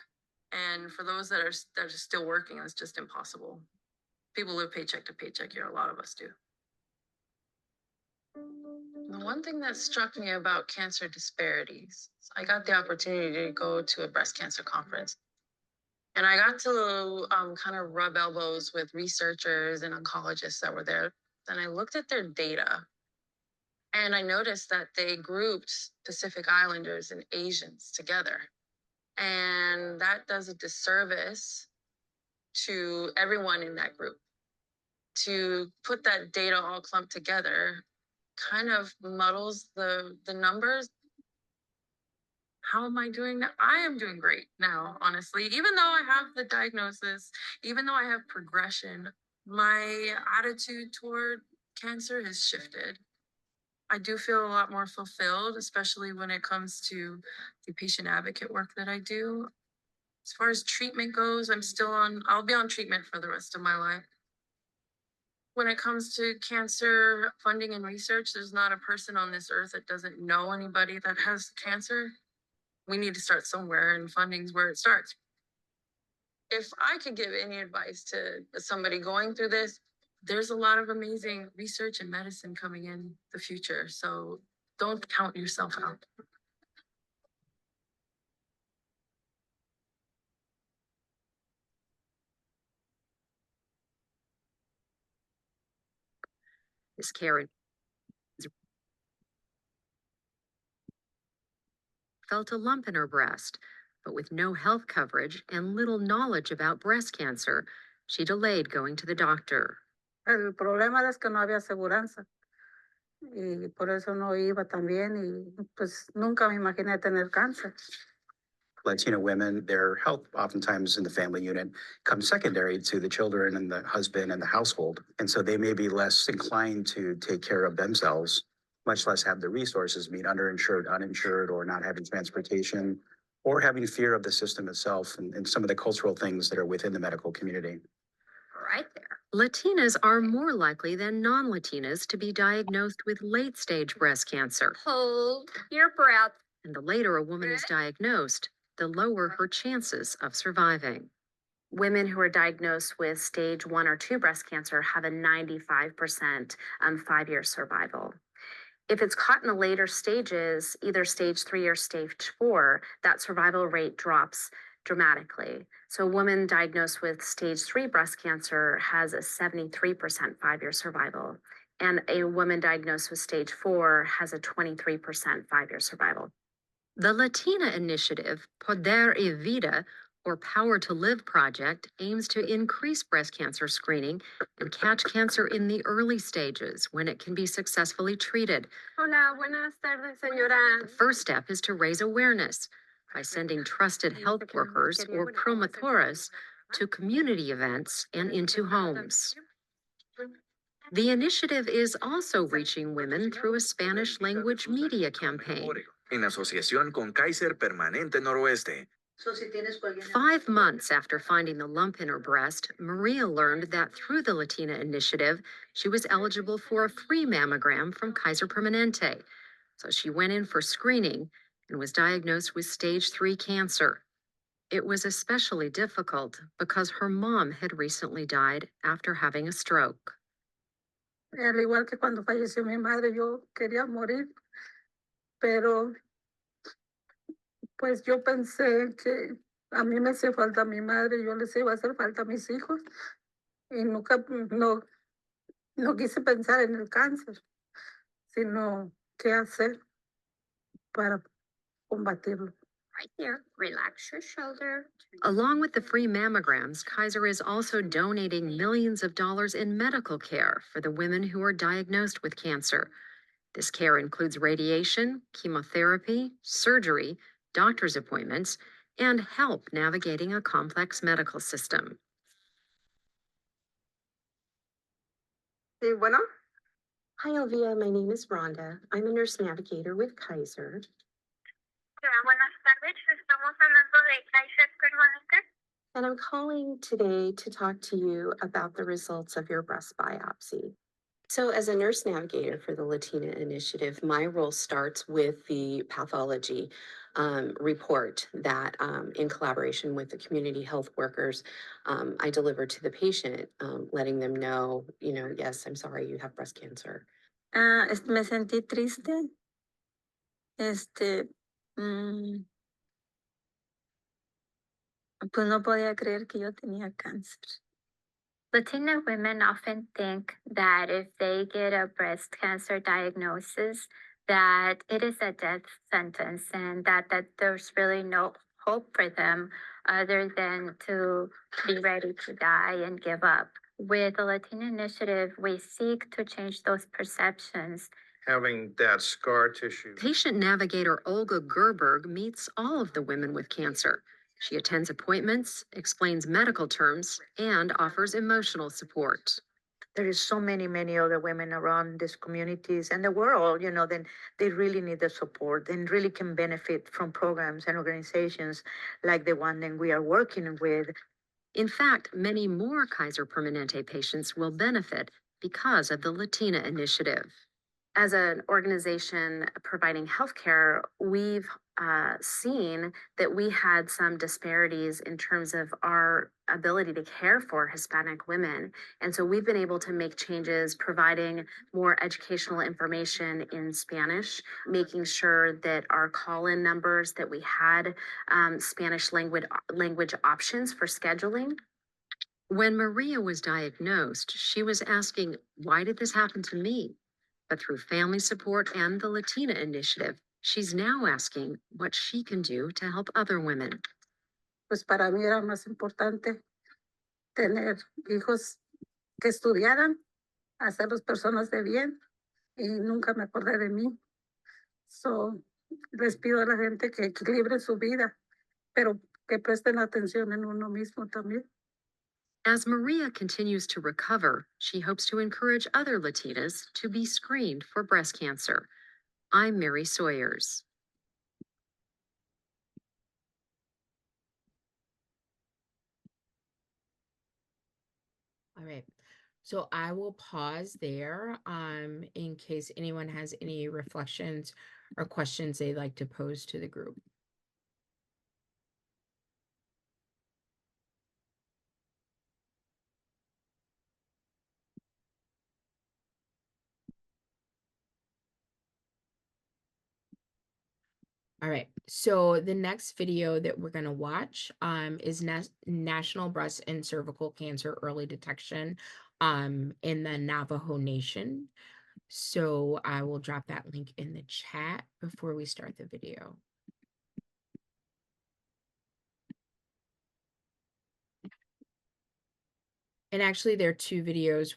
And for those that are still working, it's just impossible. People live paycheck to paycheck here. A lot of us do. The one thing that struck me about cancer disparities, I got the opportunity to go to a breast cancer conference. And I got to kind of rub elbows with researchers and oncologists that were there. And I looked at their data. And I noticed that they grouped Pacific Islanders and Asians together. And that does a disservice to everyone in that group. To put that data all clumped together kind of muddles the numbers. How am I doing now? I am doing great now, honestly. Even though I have the diagnosis, even though I have progression, my attitude toward cancer has shifted. I do feel a lot more fulfilled, especially when it comes to the patient advocate work that I do. As far as treatment goes, I'll be on treatment for the rest of my life. When it comes to cancer funding and research, there's not a person on this earth that doesn't know anybody that has cancer. We need to start somewhere, and funding's where it starts. If I could give any advice to somebody going through this, there's a lot of amazing research and medicine coming in the future. So don't count yourself out. Miss Karen felt a lump in her breast, but with no health coverage and little knowledge about breast cancer, she delayed going to the doctor. El problema era que no había aseguranza y por eso no iba también y pues nunca me imaginé tener cáncer. Latino women, their health oftentimes in the family unit comes secondary to the children and the husband and the household. And so they may be less inclined to take care of themselves, much less have the resources, being underinsured, uninsured, or not having transportation, or having fear of the system itself and some of the cultural things that are within the medical community. Right there. Latinas are more likely than non-Latinas to be diagnosed with late-stage breast cancer. Hold your breath. And the later a woman is diagnosed, the lower her chances of surviving. Women who are diagnosed with stage 1 or 2 breast cancer have a 95% 5-year survival. If it's caught in the later stages, either stage 3 or stage 4, that survival rate drops dramatically. So a woman diagnosed with stage 3 breast cancer has a 73% 5-year survival. And a woman diagnosed with stage 4 has a 23% 5-year survival. The Latina initiative, Poder y Vida, or Power to Live project, aims to increase breast cancer screening and catch cancer in the early stages when it can be successfully treated. Hola, buenas tardes, señora. The first step is to raise awareness by sending trusted health workers or promotoras to community events and into homes. The initiative is also reaching women through a Spanish language media campaign. En asociación con Kaiser Permanente Noroeste. 5 months after finding the lump in her breast, Maria learned that through the Latina initiative, she was eligible for a free mammogram from Kaiser Permanente. So she went in for screening and was diagnosed with stage 3 cancer. It was especially difficult because her mom had recently died after having a stroke. Al igual que cuando falleció mi madre, yo quería morir, pero pues yo pensé que a mí me hacía falta mi madre, yo les iba a hacer falta a mis hijos y nunca, no quise pensar en el cáncer, sino qué hacer para combatirlo. Right there. Relax your shoulder. Along with the free mammograms, Kaiser is also donating millions of dollars in medical care for the women who are diagnosed with cancer. This care includes radiation, chemotherapy, surgery, doctor's appointments, and help navigating a complex medical system. Sí, bueno. Hi, Elvia. My name is Rhonda. I'm a nurse navigator with Kaiser. Buenas tardes, estamos hablando de Kaiser Permanente. And I'm calling today to talk to you about the results of your breast biopsy. So, as a nurse navigator for the Latina Initiative, my role starts with the pathology report that, in collaboration with the community health workers, I deliver to the patient, letting them know, yes, I'm sorry, you have breast cancer. Me sentí triste. Pues no podía creer que yo tenía cáncer. Latina women often think that if they get a breast cancer diagnosis, that it is a death sentence and that there's really no hope for them other than to be ready to die and give up. With the Latina Initiative, we seek to change those perceptions. Having that scar tissue. Patient navigator Olga Gerberg meets all of the women with cancer. She attends appointments, explains medical terms, and offers emotional support. There is so many other women around these communities and the world, then they really need the support and really can benefit from programs and organizations like the one that we are working with. In fact, many more Kaiser Permanente patients will benefit because of the Latina Initiative. As an organization providing healthcare, we've seen that we had some disparities in terms of our ability to care for Hispanic women. And so we've been able to make changes, providing more educational information in Spanish, making sure that our call-in numbers, that we had Spanish language options for scheduling. When Maria was diagnosed, she was asking, why did this happen to me? But through family support and the Latina Initiative, she's now asking what she can do to help other women. Pues para mí era más importante tener hijos que estudiaran, hacerlos personas de bien, y nunca me acordé de mí. So, les pido a la gente que equilibre su vida, pero que presten atención en uno mismo también. As Maria continues to recover, she hopes to encourage other Latinas to be screened for breast cancer. I'm Mary Sawyers. All right. So I will pause there in case anyone has any reflections or questions they'd like to pose to the group. All right, so the next video that we're going to watch is National Breast and Cervical Cancer Early Detection in the Navajo Nation. So I will drop that link in the chat before we start the video. And actually there are two videos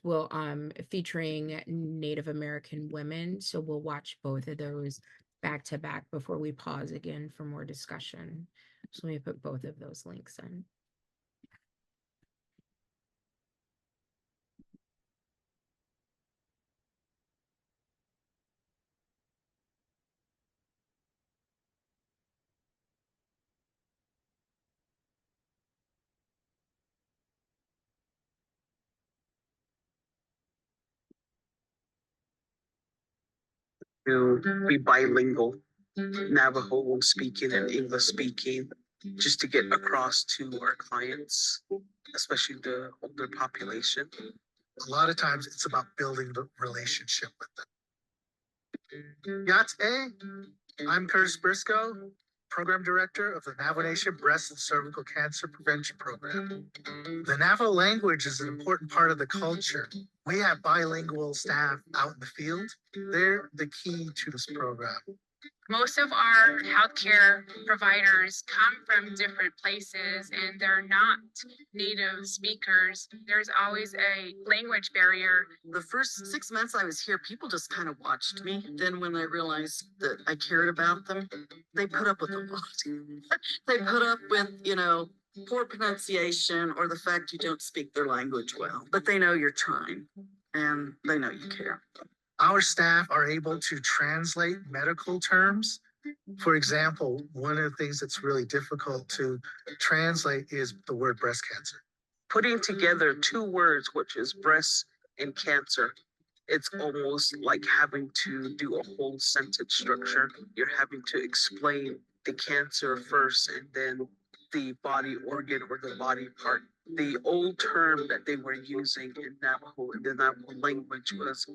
featuring Native American women. So we'll watch both of those back to back before we pause again for more discussion. So let me put both of those links in. To be bilingual, Navajo speaking and English speaking, just to get across to our clients, especially the older population. A lot of times it's about building the relationship with them. Yate, I'm Curtis Briscoe, Program Director of the Navajo Nation Breast and Cervical Cancer Prevention Program. The Navajo language is an important part of the culture. We have bilingual staff out in the field. They're the key to this program. Most of our healthcare providers come from different places and they're not native speakers. There's always a language barrier. The first 6 months I was here, people just kind of watched me. Then when I realized that I cared about them, they put up with a lot. They put up with, poor pronunciation or the fact you don't speak their language well, but they know you're trying and they know you care. Our staff are able to translate medical terms. For example, one of the things that's really difficult to translate is the word breast cancer. Putting together two words, which is breast and cancer, it's almost like having to do a whole sentence structure. You're having to explain the cancer first and then the body organ or the body part. The old term that they were using in Navajo, in the Navajo language was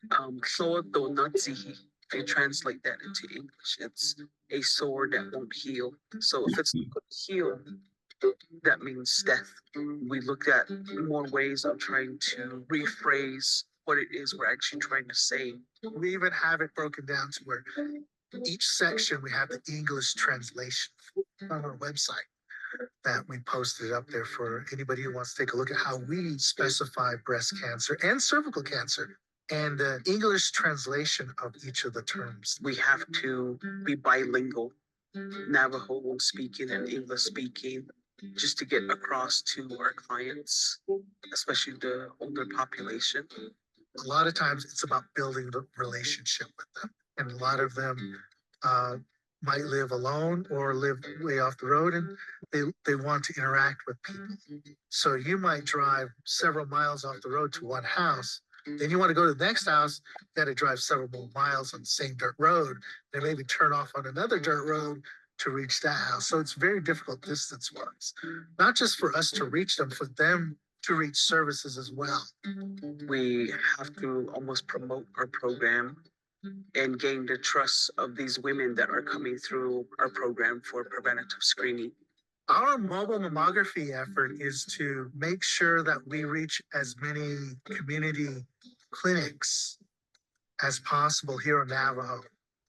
Xodonatsihi. They translate that into English. It's a sore that won't heal. So if it's not going to heal, that means death. We looked at more ways of trying to rephrase what it is we're actually trying to say. We even have it broken down to where each section we have the English translation on our website that we posted up there for anybody who wants to take a look at how we specify breast cancer and cervical cancer and the English translation of each of the terms. We have to be bilingual, Navajo speaking and English speaking, just to get across to our clients, especially the older population. A lot of times it's about building the relationship with them. And a lot of them might live alone or live way off the road and they want to interact with people. So you might drive several miles off the road to one house. Then you want to go to the next house, you got to drive several more miles on the same dirt road. Then maybe turn off on another dirt road to reach that house. So it's very difficult distance-wise. Not just for us to reach them, for them to reach services as well. We have to almost promote our program and gain the trust of these women that are coming through our program for preventative screening. Our mobile mammography effort is to make sure that we reach as many community clinics as possible here in Navajo.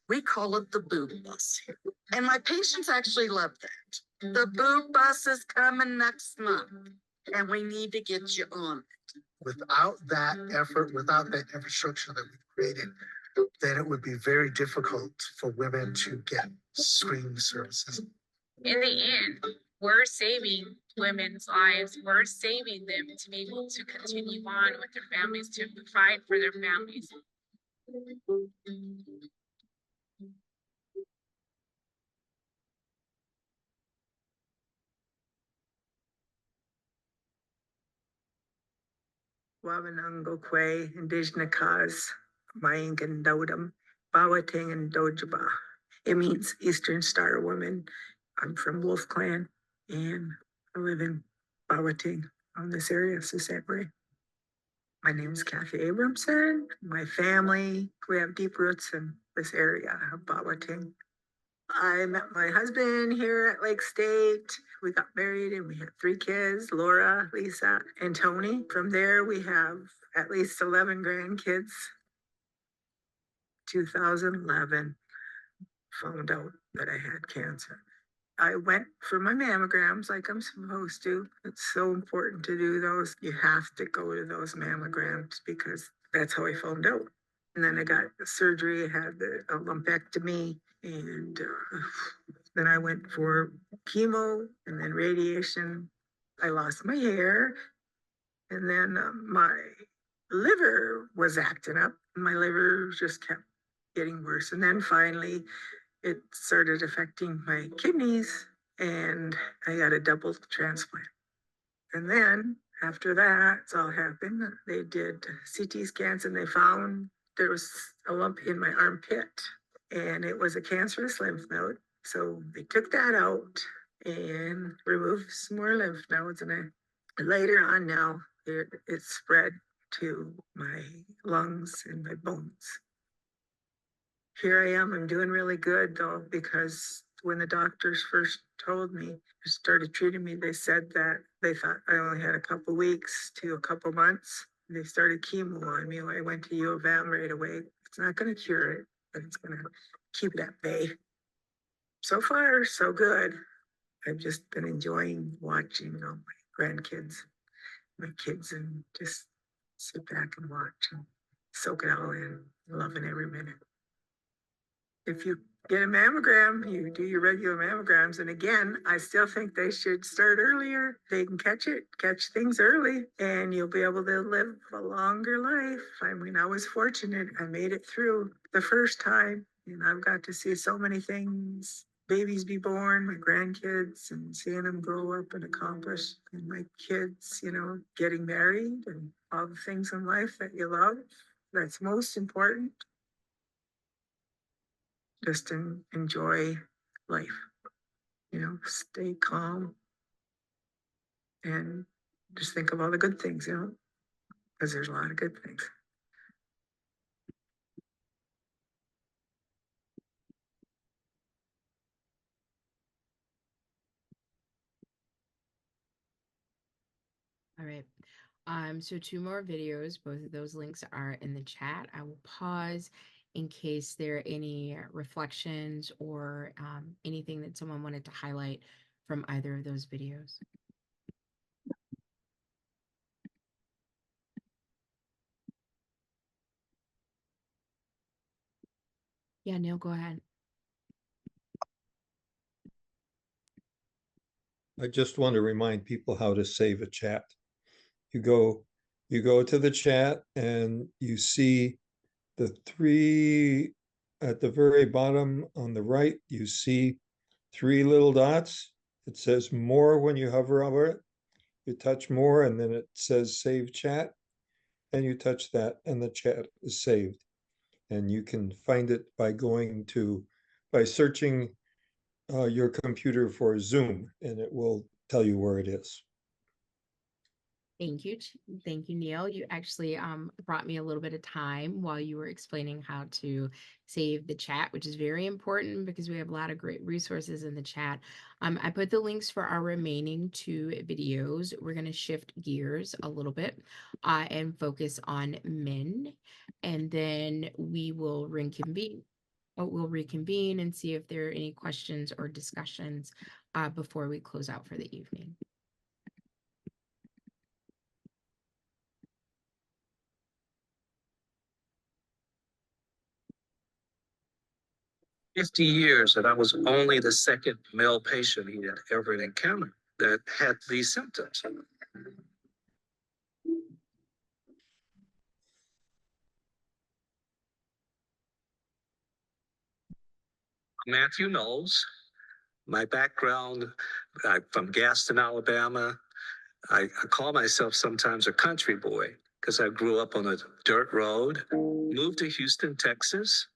We call it the boob bus here. And my patients actually love that. The boob bus is coming next month and we need to get you on it. Without that effort, without that infrastructure that we've created, then it would be very difficult for women to get screening services. In the end, we're saving women's lives. We're saving them to be able to continue on with their families, to provide for their families. Wabanango Kwe, Indigenous cause, Mayangan Dodam, Bawating and Dojaba. It means Eastern Star Woman. I'm from Wolf Clan and I live in Bawating on this area of Sault Ste. Marie. My name is Kathy Abramson. My family, we have deep roots in this area of Bawating. I met my husband here at Lake State. We got married and we had 3 kids, Laura, Lisa, and Tony. From there, we have at least 11 grandkids. 2011, found out that I had cancer. I went for my mammograms like I'm supposed to. It's so important to do those. You have to go to those mammograms because that's how I found out. And then I got surgery, I had a lumpectomy, and then I went for chemo and then radiation. I lost my hair, and then my liver was acting up. My liver just kept getting worse. And then finally, it started affecting my kidneys, and I got a double transplant. And then after that, it's all happened. They did CT scans, and they found there was a lump in my armpit, and it was a cancerous lymph node. So they took that out and removed some more lymph nodes. And later on now, it spread to my lungs and my bones. Here I am. I'm doing really good though, because when the doctors first told me, started treating me, they said that they thought I only had a couple weeks to a couple months. They started chemo on me. I went to U of M right away. It's not going to cure it, but it's going to keep it at bay. So far, so good. I've just been enjoying watching my grandkids, my kids, and just sit back and watch and soak it all in, loving every minute. If you get a mammogram, you do your regular mammograms. And again, I still think they should start earlier. They can catch things early, and you'll be able to live a longer life. I mean, I was fortunate. I made it through the first time, and I've got to see so many things. Babies be born, my grandkids, and seeing them grow up and accomplish, and my kids, getting married and all the things in life that you love. That's most important. Just enjoy life, stay calm and just think of all the good things, because there's a lot of good things. All right. So 2 more videos, both of those links are in the chat. I will pause in case there are any reflections or anything that someone wanted to highlight from either of those videos. Yeah, Neil, go ahead. I just want to remind people how to save a chat. You go to the chat and you see the 3 at the very bottom on the right, you see 3 little dots. It says more when you hover over it. You touch more and then it says save chat, and you touch that and the chat is saved. And you can find it by searching your computer for Zoom, and it will tell you where it is. Thank you. Thank you, Neil. You actually brought me a little bit of time while you were explaining how to save the chat, which is very important because we have a lot of great resources in the chat. I put the links for our remaining 2 videos. We're going to shift gears a little bit and focus on men, and then we will reconvene. We'll reconvene and see if there are any questions or discussions before we close out for the evening. 50 years that I was only the second male patient he had ever encountered that had these symptoms. Matthew Knowles, my background, I'm from Gaston, Alabama. I call myself sometimes a country boy because I grew up on a dirt road, moved to Houston, Texas,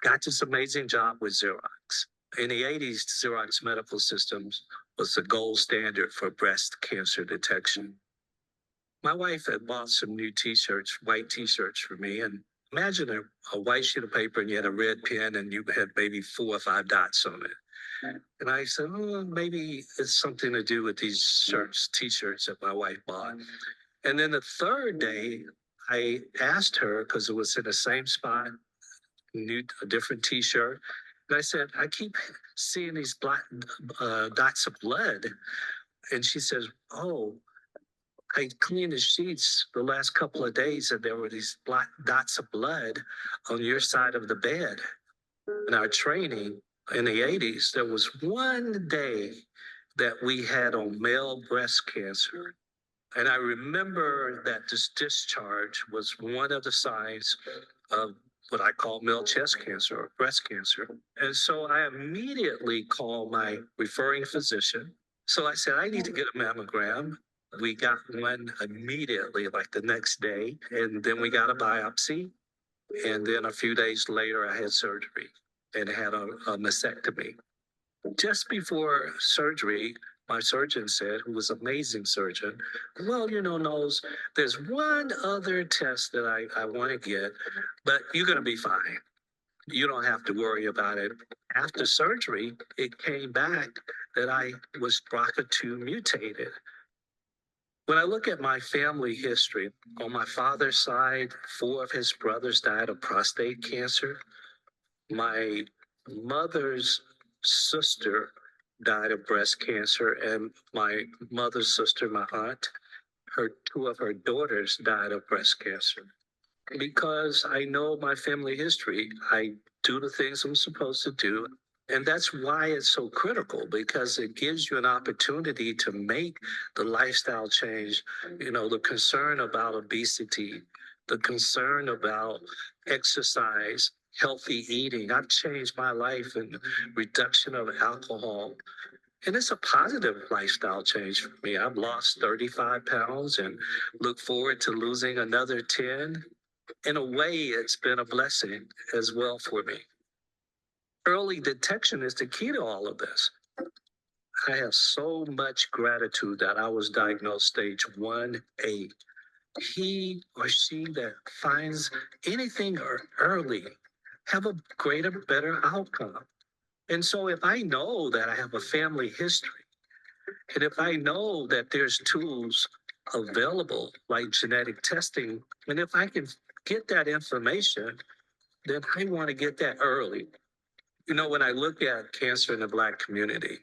got this amazing job with Xerox. In the 80s, Xerox Medical Systems was the gold standard for breast cancer detection. My wife had bought some new t-shirts, white t-shirts for me, and imagine a white sheet of paper and you had a red pen and you had maybe 4 or 5 dots on it. And I said, oh, maybe it's something to do with these shirts, t-shirts that my wife bought. And then the third day, I asked her, because it was in the same spot, a different t-shirt. And I said, I keep seeing these black dots of blood. And she says, oh, I cleaned the sheets the last couple of days and there were these black dots of blood on your side of the bed. In our training in the 80s, there was one day that we had on male breast cancer. And I remember that this discharge was one of the signs of what I call male chest cancer or breast cancer. And so I immediately called my referring physician. So I said, I need to get a mammogram. We got one immediately, like the next day. And then we got a biopsy. And then a few days later, I had surgery and had a mastectomy. Just before surgery, my surgeon said, who was an amazing surgeon, well, Knowles, there's one other test that I want to get, but you're going to be fine. You don't have to worry about it. After surgery, it came back that I was BRCA2 mutated. When I look at my family history, on my father's side, 4 of his brothers died of prostate cancer. My mother's sister died of breast cancer, and my mother's sister, my aunt, two of her daughters died of breast cancer. Because I know my family history, I do the things I'm supposed to do. And that's why it's so critical, because it gives you an opportunity to make the lifestyle change. You know, the concern about obesity, the concern about exercise, healthy eating. I've changed my life in reduction of alcohol. And it's a positive lifestyle change for me. I've lost 35 pounds and look forward to losing another 10. In a way, it's been a blessing as well for me. Early detection is the key to all of this. I have so much gratitude that I was diagnosed stage 1A. He or she that finds anything early have a greater, better outcome. And so if I know that I have a family history, and if I know that there's tools available like genetic testing, and if I can get that information, then I want to get that early. You know, when I look at cancer in the Black community,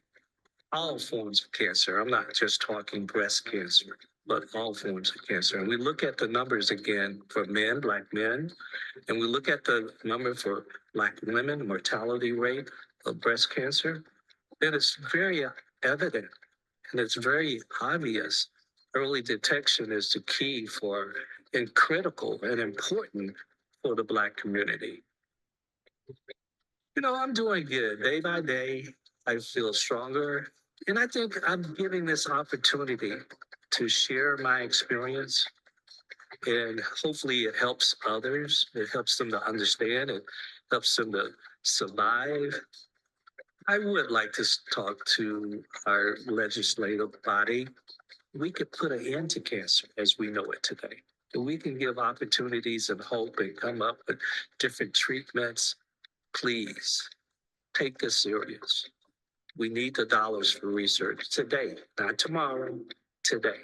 all forms of cancer, I'm not just talking breast cancer, but all forms of cancer. And we look at the numbers again for men, Black men, and we look at the number for Black women, mortality rate of breast cancer, then it's very evident and it's very obvious. Early detection is the key for and critical and important for the Black community. You know, I'm doing good. Day by day, I feel stronger. And I think I'm giving this opportunity to share my experience. And hopefully it helps others. It helps them to understand. It helps them to survive. I would like to talk to our legislative body. We could put an end to cancer as we know it today. And we can give opportunities and hope and come up with different treatments. Please take this serious. We need the dollars for research today, not tomorrow, today.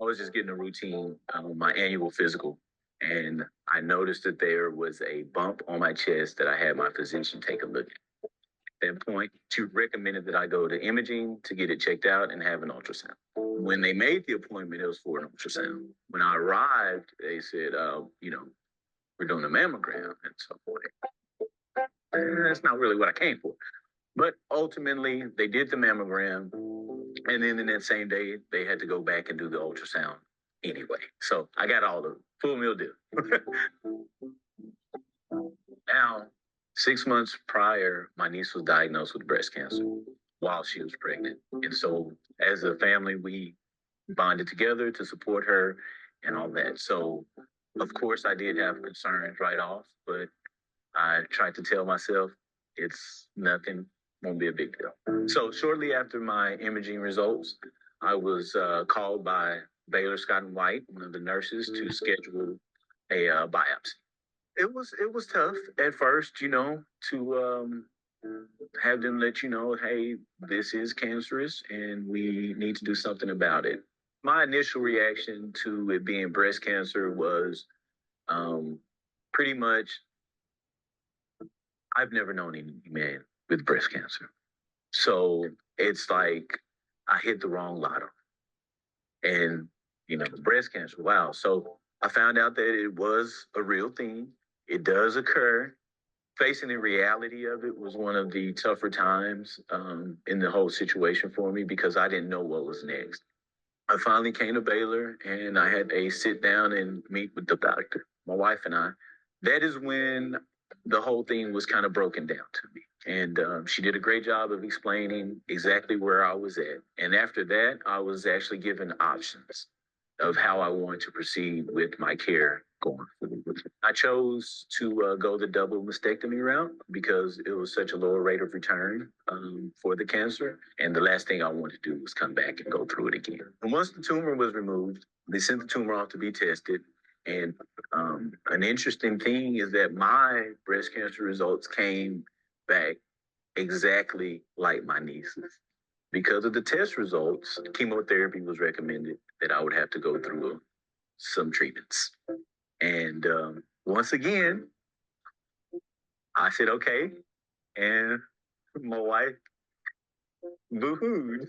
I was just getting a routine, my annual physical, and I noticed that there was a bump on my chest that I had my physician take a look at. At that point, she recommended that I go to imaging to get it checked out and have an ultrasound. When they made the appointment, it was for an ultrasound. When I arrived, they said, you know, we're doing a mammogram. And so that's not really what I came for. But ultimately, they did the mammogram. And then in that same day, they had to go back and do the ultrasound anyway. So I got all the full meal deal. Now, 6 months prior, my niece was diagnosed with breast cancer while she was pregnant. And so as a family, we bonded together to support her and all that. So, of course, I did have concerns right off, but I tried to tell myself it's nothing, won't be a big deal. So shortly after my imaging results, I was called by Baylor Scott and White, one of the nurses, to schedule a biopsy. It was tough at first, you know, to have them let you know, hey, this is cancerous and we need to do something about it. My initial reaction to it being breast cancer was pretty much, I've never known any man with breast cancer. So it's like I hit the wrong lotto. And, you know, breast cancer, wow. So I found out that it was a real thing. It does occur. Facing the reality of it was one of the tougher times in the whole situation for me because I didn't know what was next. I finally came to Baylor and I had a sit down and meet with the doctor, my wife and I. That is when the whole thing was kind of broken down to me. And she did a great job of explaining exactly where I was at. And after that, I was actually given options of how I wanted to proceed with my care going forward. I chose to go the double mastectomy route because it was such a lower rate of return for the cancer. And the last thing I wanted to do was come back and go through it again. And once the tumor was removed, they sent the tumor off to be tested. And an interesting thing is that my breast cancer results came back exactly like my niece's. because of the test results, chemotherapy was recommended that I would have to go through some treatments. And once again, I said, okay. And my wife boo-hooed,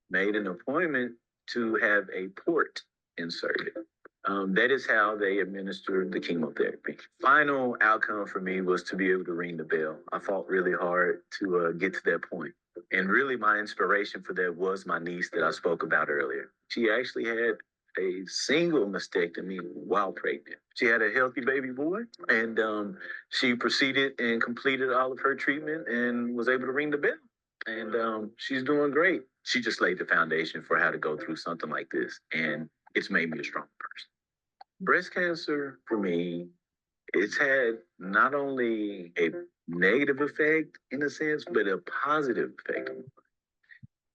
made an appointment to have a port inserted. That is how they administered the chemotherapy. Final outcome for me was to be able to ring the bell. I fought really hard to get to that point. And really my inspiration for that was my niece that I spoke about earlier. She actually had a single mastectomy while pregnant. She had a healthy baby boy, and she proceeded and completed all of her treatment and was able to ring the bell. And she's doing great. She just laid the foundation for how to go through something like this, and it's made me a strong person. Breast cancer, for me, it's had not only a negative effect in a sense, but a positive effect.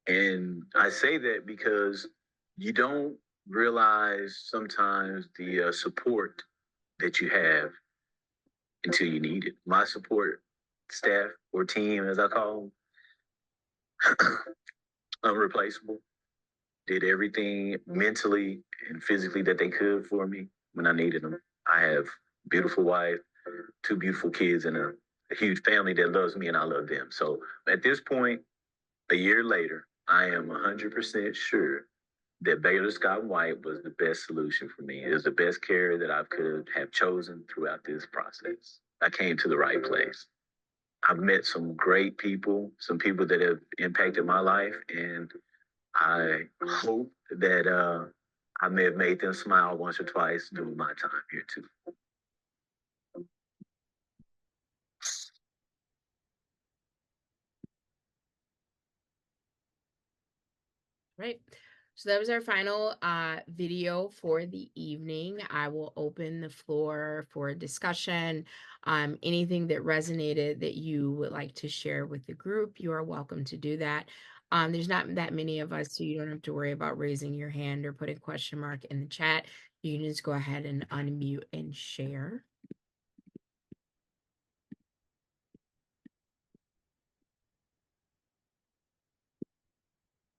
And I say that because you don't realize sometimes the support that you have until you need it. My support staff, or team as I call them, unreplaceable. Did everything mentally and physically that they could for me when I needed them. I have a beautiful wife, 2 beautiful kids, and a huge family that loves me, and I love them. So at this point, a year later, I am 100% sure that Baylor Scott White was the best solution for me. It was the best care that I could have chosen throughout this process. I came to the right place. I've met some great people, some people that have impacted my life, and I hope that I may have made them smile once or twice during my time here too. Right. So that was our final video for the evening. I will open the floor for discussion. Anything that resonated that you would like to share with the group, you are welcome to do that. There's not that many of us, so you don't have to worry about raising your hand or putting question mark in the chat. You can just go ahead and unmute and share.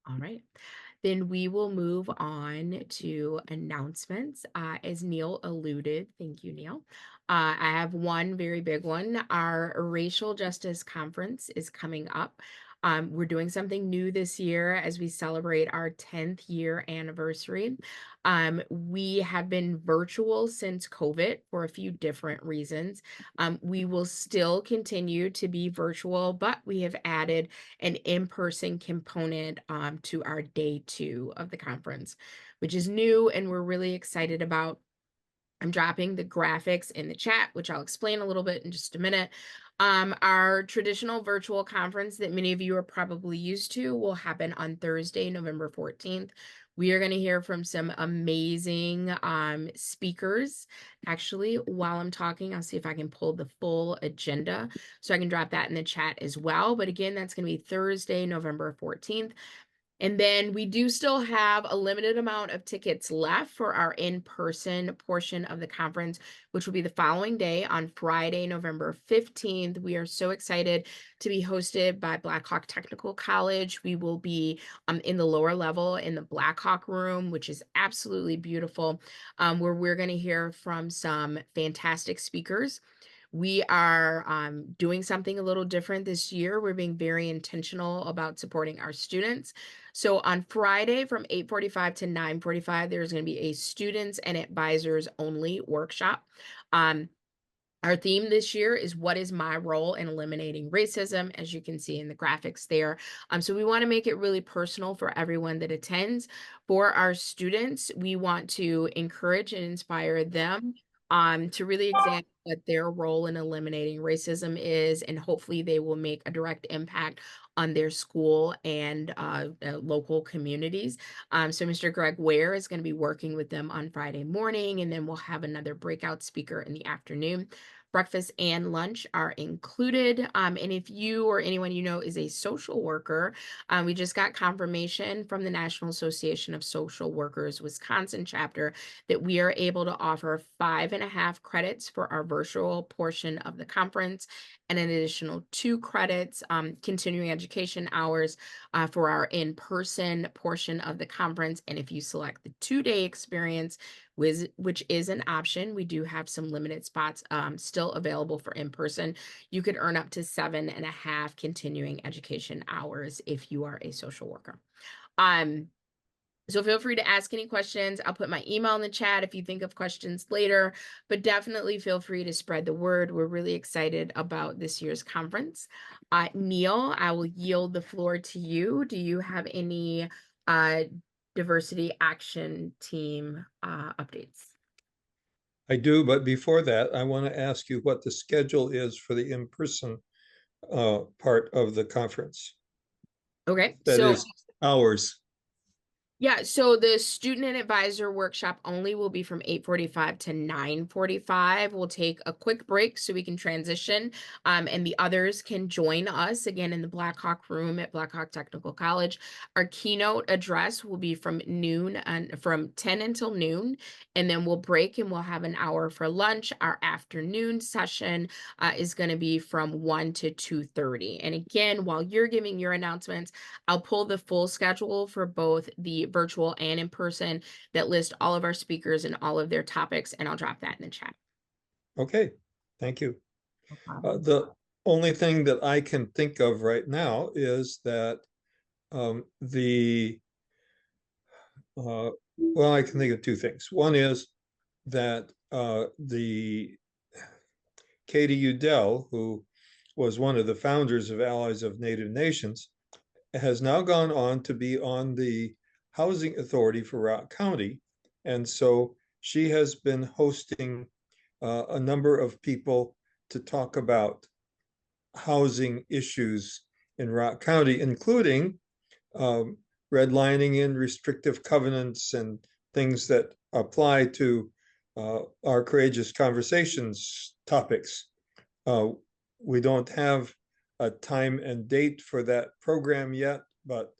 All right. Then we will move on to announcements. As Neil alluded, thank you, Neil. I have one very big one. Our Racial Justice Conference is coming up. We're doing something new this year as we celebrate our 10th year anniversary. We have been virtual since COVID for a few different reasons. We will still continue to be virtual, but we have added an in-person component to our day 2 of the conference, which is new and we're really excited about. I'm dropping the graphics in the chat, which I'll explain a little bit in just a minute. Our traditional virtual conference that many of you are probably used to will happen on Thursday, November 14th. We are going to hear from some amazing speakers. Actually, while I'm talking, I'll see if I can pull the full agenda so I can drop that in the chat as well. But again, that's going to be Thursday, November 14th. And then we do still have a limited amount of tickets left for our in-person portion of the conference, which will be the following day on Friday, November 15th. We are so excited to be hosted by Blackhawk Technical College. We will be in the lower level in the Blackhawk room, which is absolutely beautiful, where we're going to hear from some fantastic speakers. We are doing something a little different this year. We're being very intentional about supporting our students. So on Friday from 8:45 to 9:45, there's going to be a students and advisors only workshop. Our theme this year is what is my role in eliminating racism, as you can see in the graphics there. So we want to make it really personal for everyone that attends. For our students, we want to encourage and inspire them to really examine what their role in eliminating racism is, and hopefully they will make a direct impact on their school and local communities. So Mr. Greg Ware is going to be working with them on Friday morning, and then we'll have another breakout speaker in the afternoon. Breakfast and lunch are included. And if you or anyone you know is a social worker, we just got confirmation from the National Association of Social Workers Wisconsin chapter that we are able to offer 5.5 credits for our virtual portion of the conference and an additional 2 credits, continuing education hours for our in-person portion of the conference. And if you select the 2-day experience, which is an option, we do have some limited spots still available for in-person. You could earn up to 7.5 continuing education hours if you are a social worker. So feel free to ask any questions. I'll put my email in the chat if you think of questions later, but definitely feel free to spread the word. We're really excited about this year's conference. Neil, I will yield the floor to you. Do you have any diversity action team updates? I do, but before that, I want to ask you what the schedule is for the in-person part of the conference. Okay, That is hours. Yeah, so the student and advisor workshop only will be from 8:45 to 9:45. We'll take a quick break so we can transition, and the others can join us again in the Blackhawk room at Blackhawk Technical College. Our keynote address will be from noon and from 10 until noon, and then we'll break and we'll have an hour for lunch. Our afternoon session is going to be from 1 to 2:30. And again, while you're giving your announcements, I'll pull the full schedule for both the virtual and in person that list all of our speakers and all of their topics, and I'll drop that in the chat. Okay, thank you. The only thing that I can think of right now is that well, I can think of 2 things. One is that the Katie Udell, who was one of the founders of Allies of Native Nations, has now gone on to be on the Housing Authority for Rock County. And so she has been hosting a number of people to talk about housing issues in Rock County, including redlining and restrictive covenants and things that apply to our Courageous Conversations topics. We don't have a time and date for that program yet, but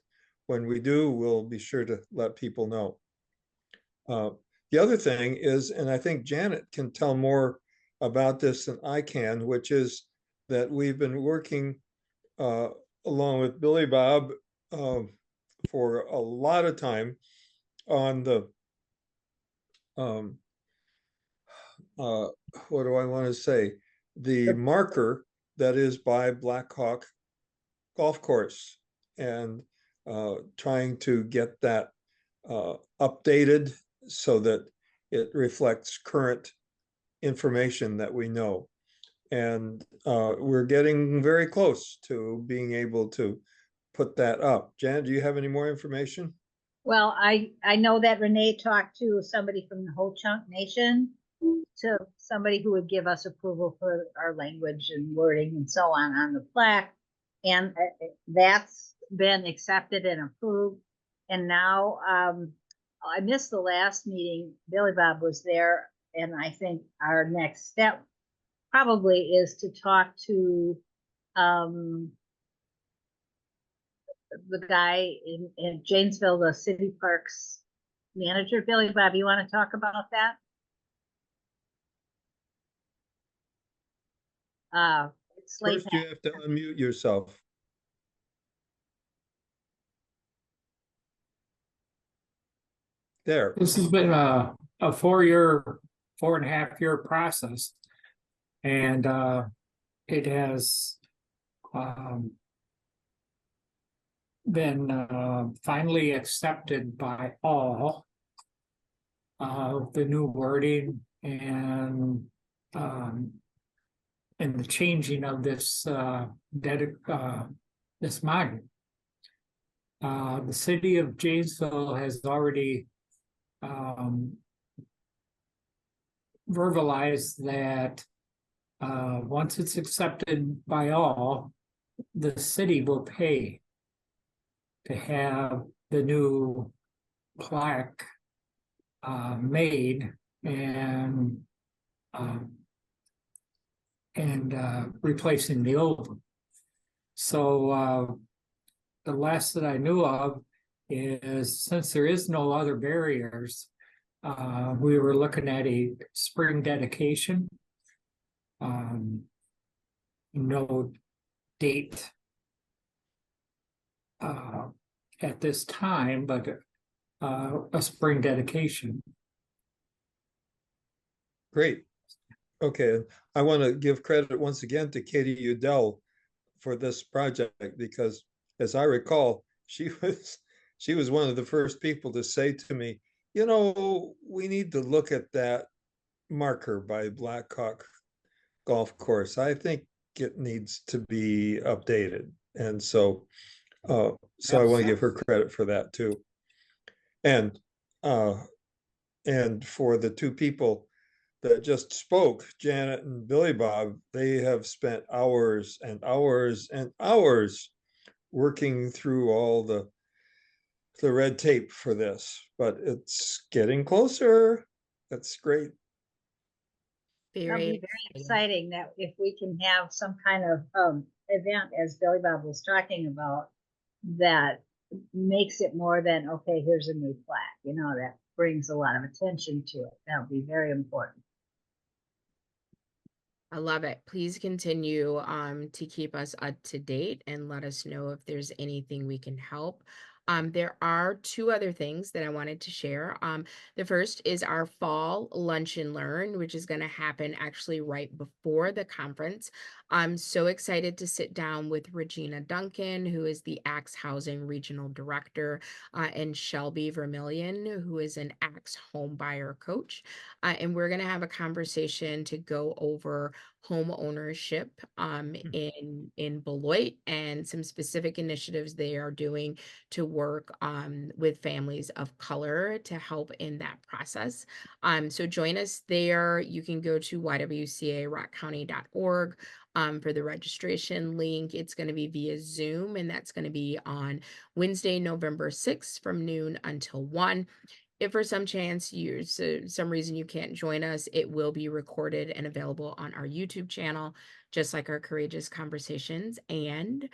when we do, we'll be sure to let people know. The other thing is, and I think Janet can tell more about this than I can, which is that we've been working along with Billy Bob for a lot of time on the, what do I want to say? The marker that is by Blackhawk Golf Course, and trying to get that updated so that it reflects current information that we know. And we're getting very close to being able to put that up. Janet, do you have any more information? Well, I know that Renee talked to somebody from the Ho-Chunk Nation, to somebody who would give us approval for our language and wording and so on the plaque. And that's been accepted and approved. And now I missed the last meeting. Billy Bob was there. And I think our next step probably is to talk to the guy in Janesville, the city parks manager. Billy Bob, you want to talk about that? First, you have to unmute yourself. There. This has been a 4.5 year process, and it has been finally accepted by all. The new wording and the changing of this this monument. The city of Janesville has already verbalized that once it's accepted by all, the city will pay to have the new plaque made, and and replacing the old one. So the last that I knew of is, since there is no other barriers, we were looking at a spring dedication. No date at this time, but a spring dedication. Great. Okay, I want to give credit once again to Katie Udell for this project, because as I recall, she was one of the first people to say to me, you know, we need to look at that marker by Blackhawk Golf Course. I think it needs to be updated. And so I want to give her credit for that too. And for the two people that just spoke, Janet and Billy Bob, they have spent hours and hours and hours working through all the red tape for this, but it's getting closer. That's great. That'll be very exciting that if we can have some kind of event, as Billy Bob was talking about, that makes it more than, okay, here's a new plaque, you know, that brings a lot of attention to it. That'll be very important. I love it. Please continue to keep us up to date and let us know if there's anything we can help. There are two other things that I wanted to share. The first is our fall lunch and learn, which is going to happen actually right before the conference. I'm so excited to sit down with Regina Duncan, who is the Axe Housing Regional Director, and Shelby Vermillion, who is an Axe home buyer coach. And we're going to have a conversation to go over home ownership in Beloit and some specific initiatives they are doing to work with families of color to help in that process. So join us there. You can go to ywcarockcounty.org for the registration link. It's going to be via Zoom, and that's going to be on Wednesday, November 6th from noon until 1. If for some chance some reason you can't join us, it will be recorded and available on our YouTube channel, just like our Courageous Conversations. And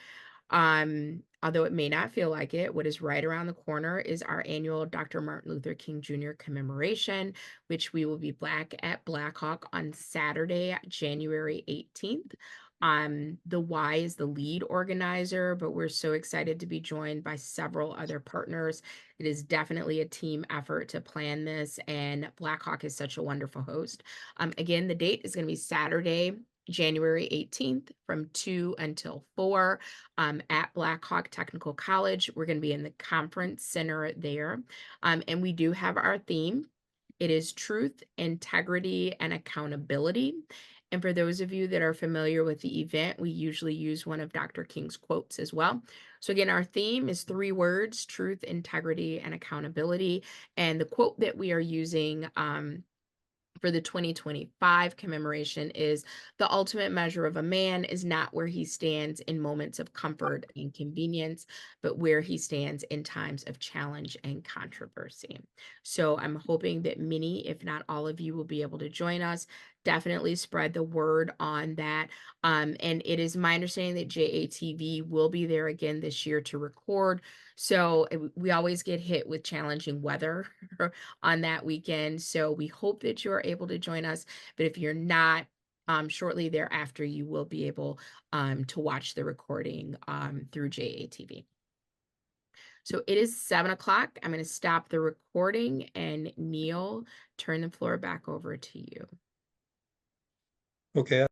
although it may not feel like it, what is right around the corner is our annual Dr. Martin Luther King Jr. commemoration, which we will be at Blackhawk on Saturday, January 18th. The Y is the lead organizer, but we're so excited to be joined by several other partners. It is definitely a team effort to plan this, and Blackhawk is such a wonderful host. Again, the date is going to be Saturday, January 18th from 2 until 4 at Blackhawk Technical College. We're going to be in the conference center there. And we do have our theme. It is truth, integrity, and accountability. And for those of you that are familiar with the event, we usually use one of Dr. King's quotes as well. So again, our theme is 3 words: truth, integrity, and accountability. And the quote that we are using for the 2025 commemoration is, "The ultimate measure of a man is not where he stands in moments of comfort and convenience, but where he stands in times of challenge and controversy." So I'm hoping that many, if not all of you, will be able to join us. Definitely spread the word on that. And it is my understanding that JATV will be there again this year to record. So we always get hit with challenging weather on that weekend. So we hope that you're able to join us. But if you're not, shortly thereafter, you will be able to watch the recording through JATV. So it is 7 o'clock. I'm going to stop the recording, and Neil, turn the floor back over to you. Okay.